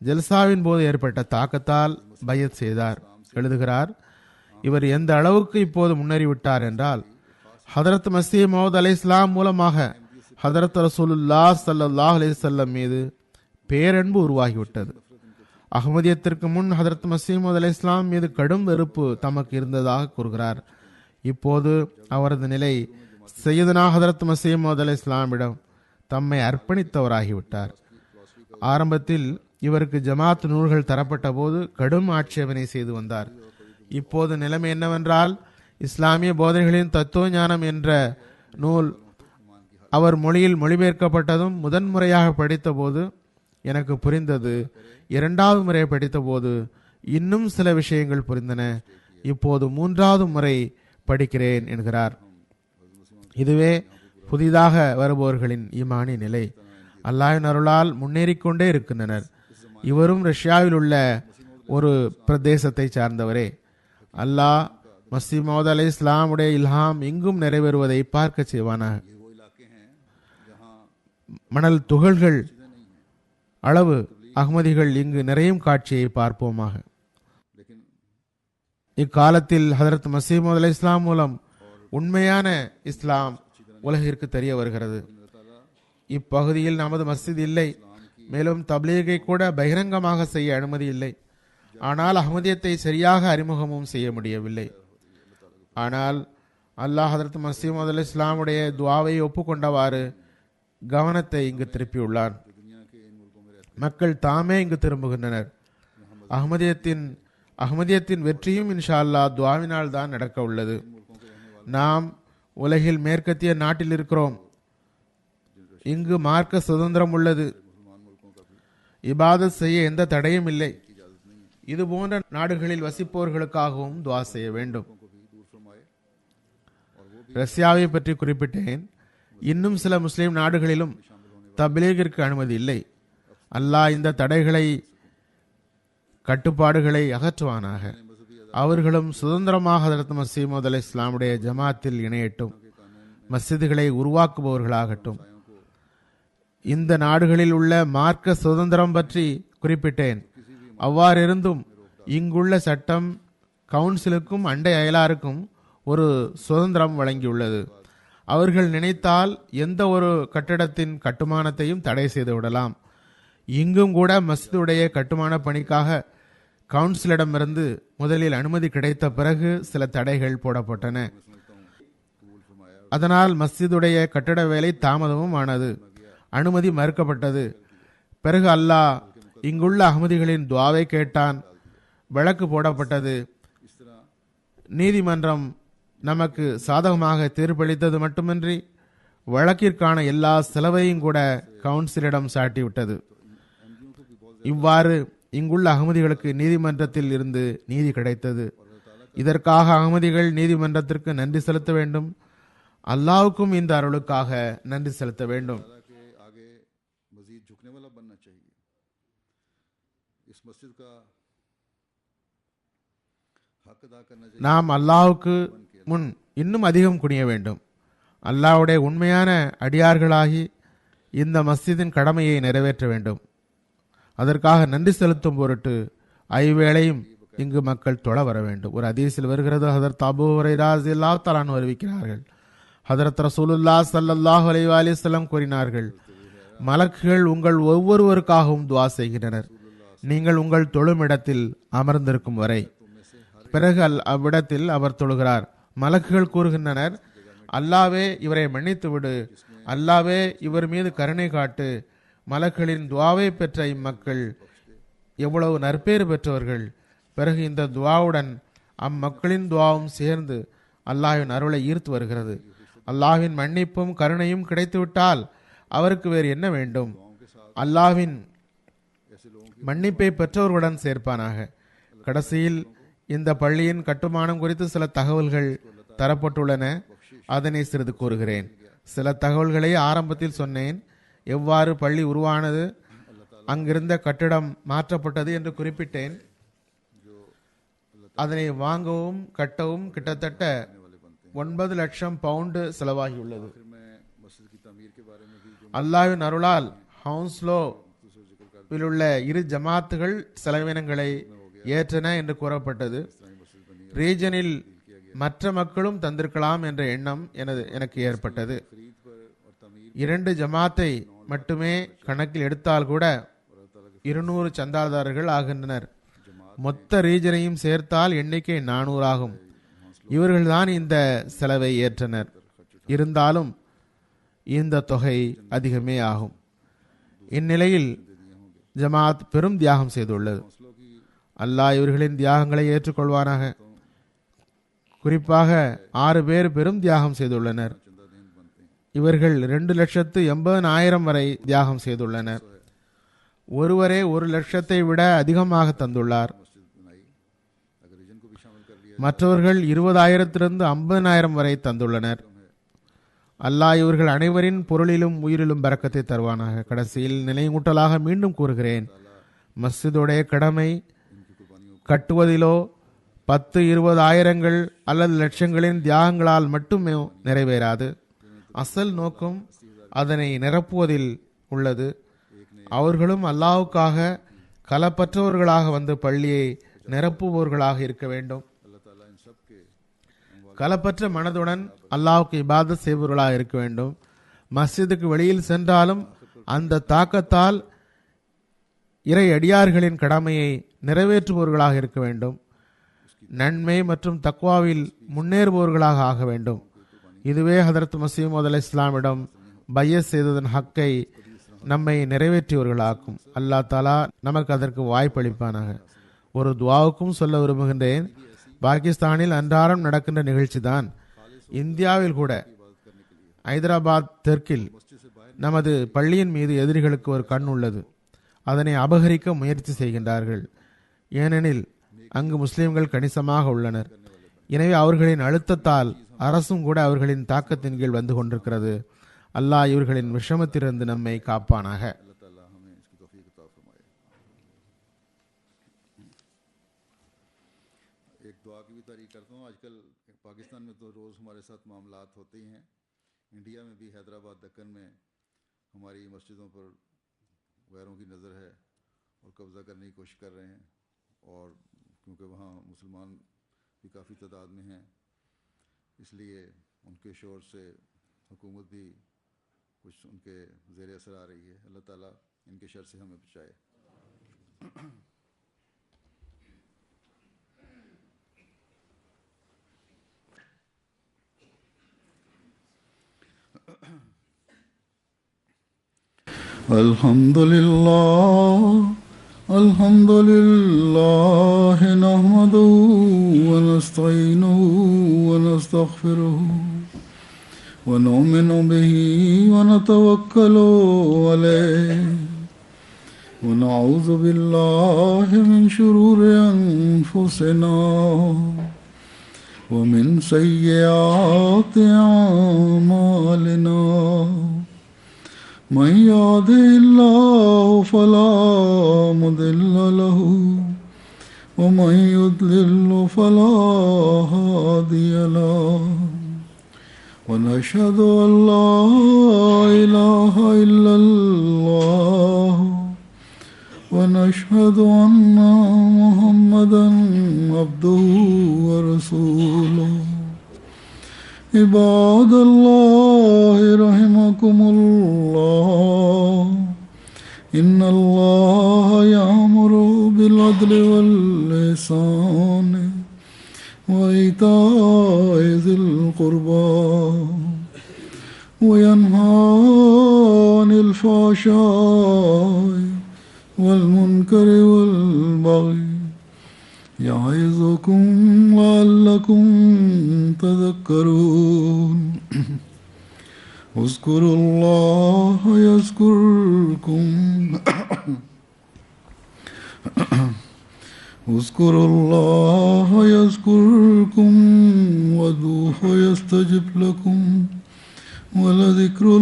ஜல்சாவின் போது ஏற்பட்ட தாக்கத்தால் பையத் செய்தார். எழுதுகிறார், இவர் எந்த அளவுக்கு இப்போது முன்னேறிவிட்டார் என்றால், ஹதரத் மசீஹ் மவ்ஊத் அலை இஸ்லாம் மூலமாக ஹதரத் ரசூலுல்லாஹ் ஸல்லல்லாஹு அலைஹி வஸல்லம் மீது பேரன்பு உருவாகிவிட்டது. அஹ்மதியத்திற்கு முன் ஹதரத் மசீஹ் மவ்ஊத் அலை இஸ்லாம் மீது கடும் வெறுப்பு தமக்கு இருந்ததாக கூறுகிறார். இப்போது அவரது நிலை சையதுனா ஹதரத் மசீஹ் மவ்ஊத் அலை இஸ்லாமிடம் தம்மை அர்ப்பணித்தவராகிவிட்டார். ஆரம்பத்தில் இவருக்கு ஜமாத் நூல்கள் தரப்பட்ட போது கடும் ஆட்சேபனை செய்து வந்தார். இப்போது நிலைமை என்னவென்றால், இஸ்லாமிய போதனைகளின் தத்துவ ஞானம் என்ற நூல் அவர் மொழியில் மொழிபெயர்க்கப்பட்டதும் முதன்முறையாக படித்த போது எனக்கு புரிந்தது. இரண்டாவது முறை படித்த போது இன்னும் சில விஷயங்கள் புரிந்தன. இப்போது மூன்றாவது முறை படிக்கிறேன் என்கிறார். இதுவே புதிதாக வருபவர்களின் ஈமானி நிலை. அல்லாஹ்வின் அருளால் முன்னேறிக்கொண்டே இருக்கின்றனர். இவரும் ரஷ்யாவில் உள்ள ஒரு பிரதேசத்தை சார்ந்தவரே. அல்லாஹ் மசீஹ் மவ்ஊத் அலை இஸ்லாமுடைய இல்ஹாம் எங்கும் நிறைவேறுவதை பார்க்க செய்வானாக. மணல் துகள்கள் அளவு அஹ்மதிகள் இங்கு நிறையும் காட்சியை பார்ப்போமாக. இக்காலத்தில் ஹதரத் மசீமது அலை இஸ்லாம் மூலம் உண்மையான இஸ்லாம் உலகிற்கு தெரிய வருகிறது. இப்பகுதியில் நமது மஸ்ஜித் இல்லை, மேலும் தப்லீகை கூட பகிரங்கமாக செய்ய அனுமதி இல்லை. ஆனால் அஹ்மதியத்தை சரியாக அறிமுகமும் செய்ய முடியவில்லை. ஆனால் அல்லாஹ் ஹதரத் மசீமது அலை இஸ்லாமுடைய துவாவை ஒப்புக்கொண்டவாறு கவனத்தை இங்கு திருப்பியுள்ளார். மக்கள் தாமே இங்கு திரும்புகின்றனர். அஹ்மதியத்தின் வெற்றியும் இன்ஷா அல்லாஹ் துவாவினால் தான் நடக்க உள்ளது. நாம் உலகில் மேற்கத்திய நாட்டில் இருக்கிறோம். இங்கு மார்க்க சுதந்திரம் உள்ளது. இபாதத் செய்ய எந்த தடையும் இல்லை. இது போன்ற நாடுகளில் வசிப்பவர்களுக்காகவும் துவா செய்ய வேண்டும். ரஷ்யாவை பற்றி குறிப்பிட்டேன். இன்னும் சில முஸ்லிம் நாடுகளிலும் தப்லீகிற்கு அனுமதி இல்லை. அல்லாஹ் இந்த தடைகளை கட்டுப்பாடுகளை அகற்றுவானாக. அவர்களும் சுதந்திரமாக ஹதரத் மசீமது அலை இஸ்லாமுடைய ஜமாத்தில் இணையட்டும். மஸ்ஜிதுகளை உருவாக்குபவர்களாகட்டும். இந்த நாடுகளில் உள்ள மார்க்க சுதந்திரம் பற்றி குறிப்பிட்டேன். அவ்வாறிருந்தும் இங்குள்ள சட்டம் கவுன்சிலுக்கும் அண்டை அயலாருக்கும் ஒரு சுதந்திரம் வழங்கியுள்ளது. அவர்கள் நினைத்தால் எந்த ஒரு கட்டிடத்தின் கட்டுமானத்தையும் தடை செய்து விடலாம். இங்கும் கூட மஸ்ஜிதுடைய கட்டுமான பணிக்காக கவுன்சிலிடமிருந்து முதலில் அனுமதி கிடைத்த பிறகு சில தடைகள் போடப்பட்டன. அதனால் மஸ்ஜிதுடைய கட்டட வேலை தாமதமும் ஆனது. அனுமதி மறுக்கப்பட்டது. பிறகு அல்லாஹ் இங்குள்ள அஹ்மதிகளின் துவாவை கேட்டான். வழக்கு போடப்பட்டது. நீதிமன்றம் நமக்கு சாதகமாக தீர்ப்பளித்தது மட்டுமின்றி வழக்கிற்கான எல்லா செலவையும் கூட கவுன்சிலிடம் சாட்டிவிட்டது. இவ்வாறு இங்குள்ள அகமதிகளுக்கு நீதிமன்றத்தில் இருந்து நீதி கிடைத்தது. இதற்காக அகமதிகள் நீதிமன்றத்திற்கு நன்றி செலுத்த வேண்டும். அல்லாஹ்வுக்கும் இந்த அருளுக்காக நன்றி செலுத்த வேண்டும். நாம் அல்லாஹ்வுக்கு முன் இன்னும் அதிகம் குனிய வேண்டும். அல்லாஹ்வுடைய உண்மையான அடியார்களாகி இந்த மஸ்ஜிதின் கடமையை நிறைவேற்ற வேண்டும். அதற்காக நன்றி செலுத்தும் பொருட்டு ஐவேளையும் இங்கு மக்கள் தொழ வர வேண்டும். ஒரு ஹதீஸில் வருகிறது, ஹதரத் அபூ ஹுரைரா ரலியல்லாஹு தஆலா அன்ஹு அறிவிக்கிறார்கள், ஹதரத் ரசூலுல்லாஹ் ஸல்லல்லாஹு அலைஹி வஸல்லம் கூறினார்கள், மலக்குகள் உங்கள் ஒவ்வொருவருக்காகவும் துஆ செய்கின்றனர் நீங்கள் உங்கள் தொழுமிடத்தில் அமர்ந்திருக்கும் வரை. பிறகு அவ்விடத்தில் அவர் தொழுகிறார். மலக்குகள் கூறுகின்றனர், அல்லாவே இவரை மன்னித்து விடு, அல்லாவே இவர் மீது கருணை காட்டு. மலக்குகளின் துவாவை பெற்ற இம்மக்கள் எவ்வளவு நற்பேறு பெற்றவர்கள். பிறகு இந்த துவாவுடன் அம்மக்களின் துவாவும் சேர்ந்து அல்லாஹ்வின் அருளை ஈர்த்து வருகிறது. அல்லாஹ்வின் மன்னிப்பும் கருணையும் கிடைத்துவிட்டால் அவருக்கு வேறு என்ன வேண்டும்? அல்லாஹ்வின் மன்னிப்பை பெற்றவர்களுடன் சேர்ப்பானாக. கடைசியில் இந்த பள்ளியின் கட்டுமானம் குறித்து சில தகவல்கள் தரப்பட்டுள்ளன. அதனை சிறிது கூறுகிறேன். சில தகவல்களை ஆரம்பத்தில் சொன்னேன். எவ்வாறு பள்ளி உருவானது, அங்கிருந்த கட்டிடம் மாற்றப்பட்டது என்று குறிப்பிட்டேன். அதனை வாங்கவும் கட்டவும் கிட்டத்தட்ட 9 லட்சம் பவுண்டு செலவாகியுள்ளது. அல்லாஹ்வின் அருளால் ஹவுன்ஸ்லோவில் உள்ள 2 ஜமாத்துகள் செலவினங்களை ஏற்றன என்று கூறப்பட்டது. ரீஜனில் மற்ற மக்களும் தந்திருக்கலாம் என்ற எண்ணம் எனக்கு ஏற்பட்டது. 2 ஜமாத்தை மட்டுமே கணக்கில் எடுத்தால் கூட 200 சந்தாதாரர்கள் ஆகின்றனர். மொத்த ரீஜனையும் சேர்த்தால் எண்ணிக்கை 400 ஆகும். இவர்கள்தான் இந்த செலவை ஏற்றனர். இருந்தாலும் இந்த தொகை அதிகமே ஆகும். இந்நிலையில் ஜமாத் பெரும் தியாகம் செய்துள்ளது. அல்லாஹ் இவர்களின் தியாகங்களை ஏற்றுக்கொள்வானாக. குறிப்பாக 6 பேர் பெரும் தியாகம் செய்துள்ளனர். இவர்கள் 2,80,000 வரை தியாகம் செய்துள்ளனர். ஒருவரே 1 லட்சத்தை விட அதிகமாக தந்துள்ளார். மற்றவர்கள் 20,000 50,000 வரை தந்துள்ளனர். அல்லாஹ் இவர்கள் அனைவரின் பொருளிலும் உயிரிலும் பரக்கத்தை தருவானாக. கடைசியில் நினைவூட்டலாக மீண்டும் கூறுகிறேன், மஸ்ஜிதுடைய கடமை கட்டுவதிலோ 10-20,000 அல்லது லட்சங்களின் தியாகங்களால் மட்டுமே நிறைவேறாது. அசல் நோக்கம் அதனை நிரப்புவதில் உள்ளது. அவர்களும் அல்லாஹ்வுக்காக களப்பற்றவர்களாக வந்து பள்ளியை நிரப்புபவர்களாக இருக்க வேண்டும். सबके கலப்பற்ற மனதுடன் அல்லாஹ்வுக்கு இபாதத் செய்பவர்களாக இருக்க வேண்டும். மஸ்ஜிதுக்கு வெளியில் சென்றாலும் அந்த தாக்கத்தால் இறை அடியார்களின் கடமையை நிறைவேற்றுபவர்களாக இருக்க வேண்டும். நன்மை மற்றும் தக்வாவில் முன்னேறுபவர்களாக ஆக வேண்டும். இதுவே ஹதரத் மஸீஹ் மவ்ஊத் அலைஹிஸ்ஸலாமிடம் பையத் செய்ததன் ஹக்கை நம்மை நிறைவேற்றியவர்களாக்கும். அல்லாஹ் தஆலா நமக்கு அதற்கு வாய்ப்பளிப்பானாக. ஒரு துஆவுக்கும் சொல்ல விரும்புகின்றேன். பாகிஸ்தானில் அன்றாடம் நடக்கின்ற நிகழ்ச்சி தான். இந்தியாவில் கூட ஹைதராபாத் தெற்கில் நமது பள்ளியின் மீது எதிரிகளுக்கு ஒரு கண் உள்ளது. அதனை அபகரிக்க முயற்சி செய்கின்றார்கள். ஏனெனில் அங்கு முஸ்லிம்கள் கணிசமாக உள்ளனர். எனவே அவர்களின் அழுத்தத்தால் அரசும் கூட அவர்களின் தாக்கத்தின் கீழ் வந்து கொண்டிருக்கிறது. அல்லாஹ் இவர்களின் விஷமத்திலிருந்து நம்மை காப்பானாக. एक दुआ की भी तारीफ करता हूँ। आजकल पाकिस्तान में तो रोज़ हमारे साथ मामलात होते ही हैं। इंडिया में भी हैदराबाद दक्कन में हमारी मस्जिदों पर गैरों की नज़र है और कब्ज़ा करने की कोशिश कर रहे हैं। और क्योंकि वहाँ मुसलमान भी काफ़ी तादाद में हैं, इसलिए उनके शोर से हुकूमत भी कुछ उनके ज़ेर असर आ रही है। अल्लाह ताला इनके शर से हमें बचाए। अल्हम्दुलिल्लाह नहमदुहु व नस्तईनुहु व नस्तगफिरुहु व नुमिनु बिही व नतवक्कलु अलैहि व नऊज़ु बिल्लाहि मिन शुरूरि अनफुसिना व मिन सय्यिआति अमालिना। मन यहदिहिल्लाहु फला मुदिल्ल लहु व मन युद्लिल्हु फला हादिय लहु व नशहदु अन ला इलाहा इल्लल्लाह व नशहदु अन्ना मुहम्मदन अब्दुहु व रसूलुहु। इबादल्लाह रहमकुमुल्लाह इन्नल्लाह यअमुरु बिल अदलि वल इहसान व इताइ ज़िल क़ुर्बा व यन्हा अनिल फ़हशाइ वल मुनकरि वल बग़य यअज़ुकुम लअल्लकुम तज़क्करून। उज़्कुरुल्लाह यज़्कुरुकुम उज़्कुरुल्लाह यज़्कुरुकुम वदूहु यस्तजिब लकुम व लज़िक्रुल्लाहि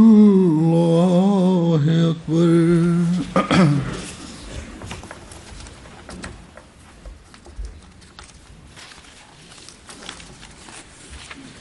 अकबर।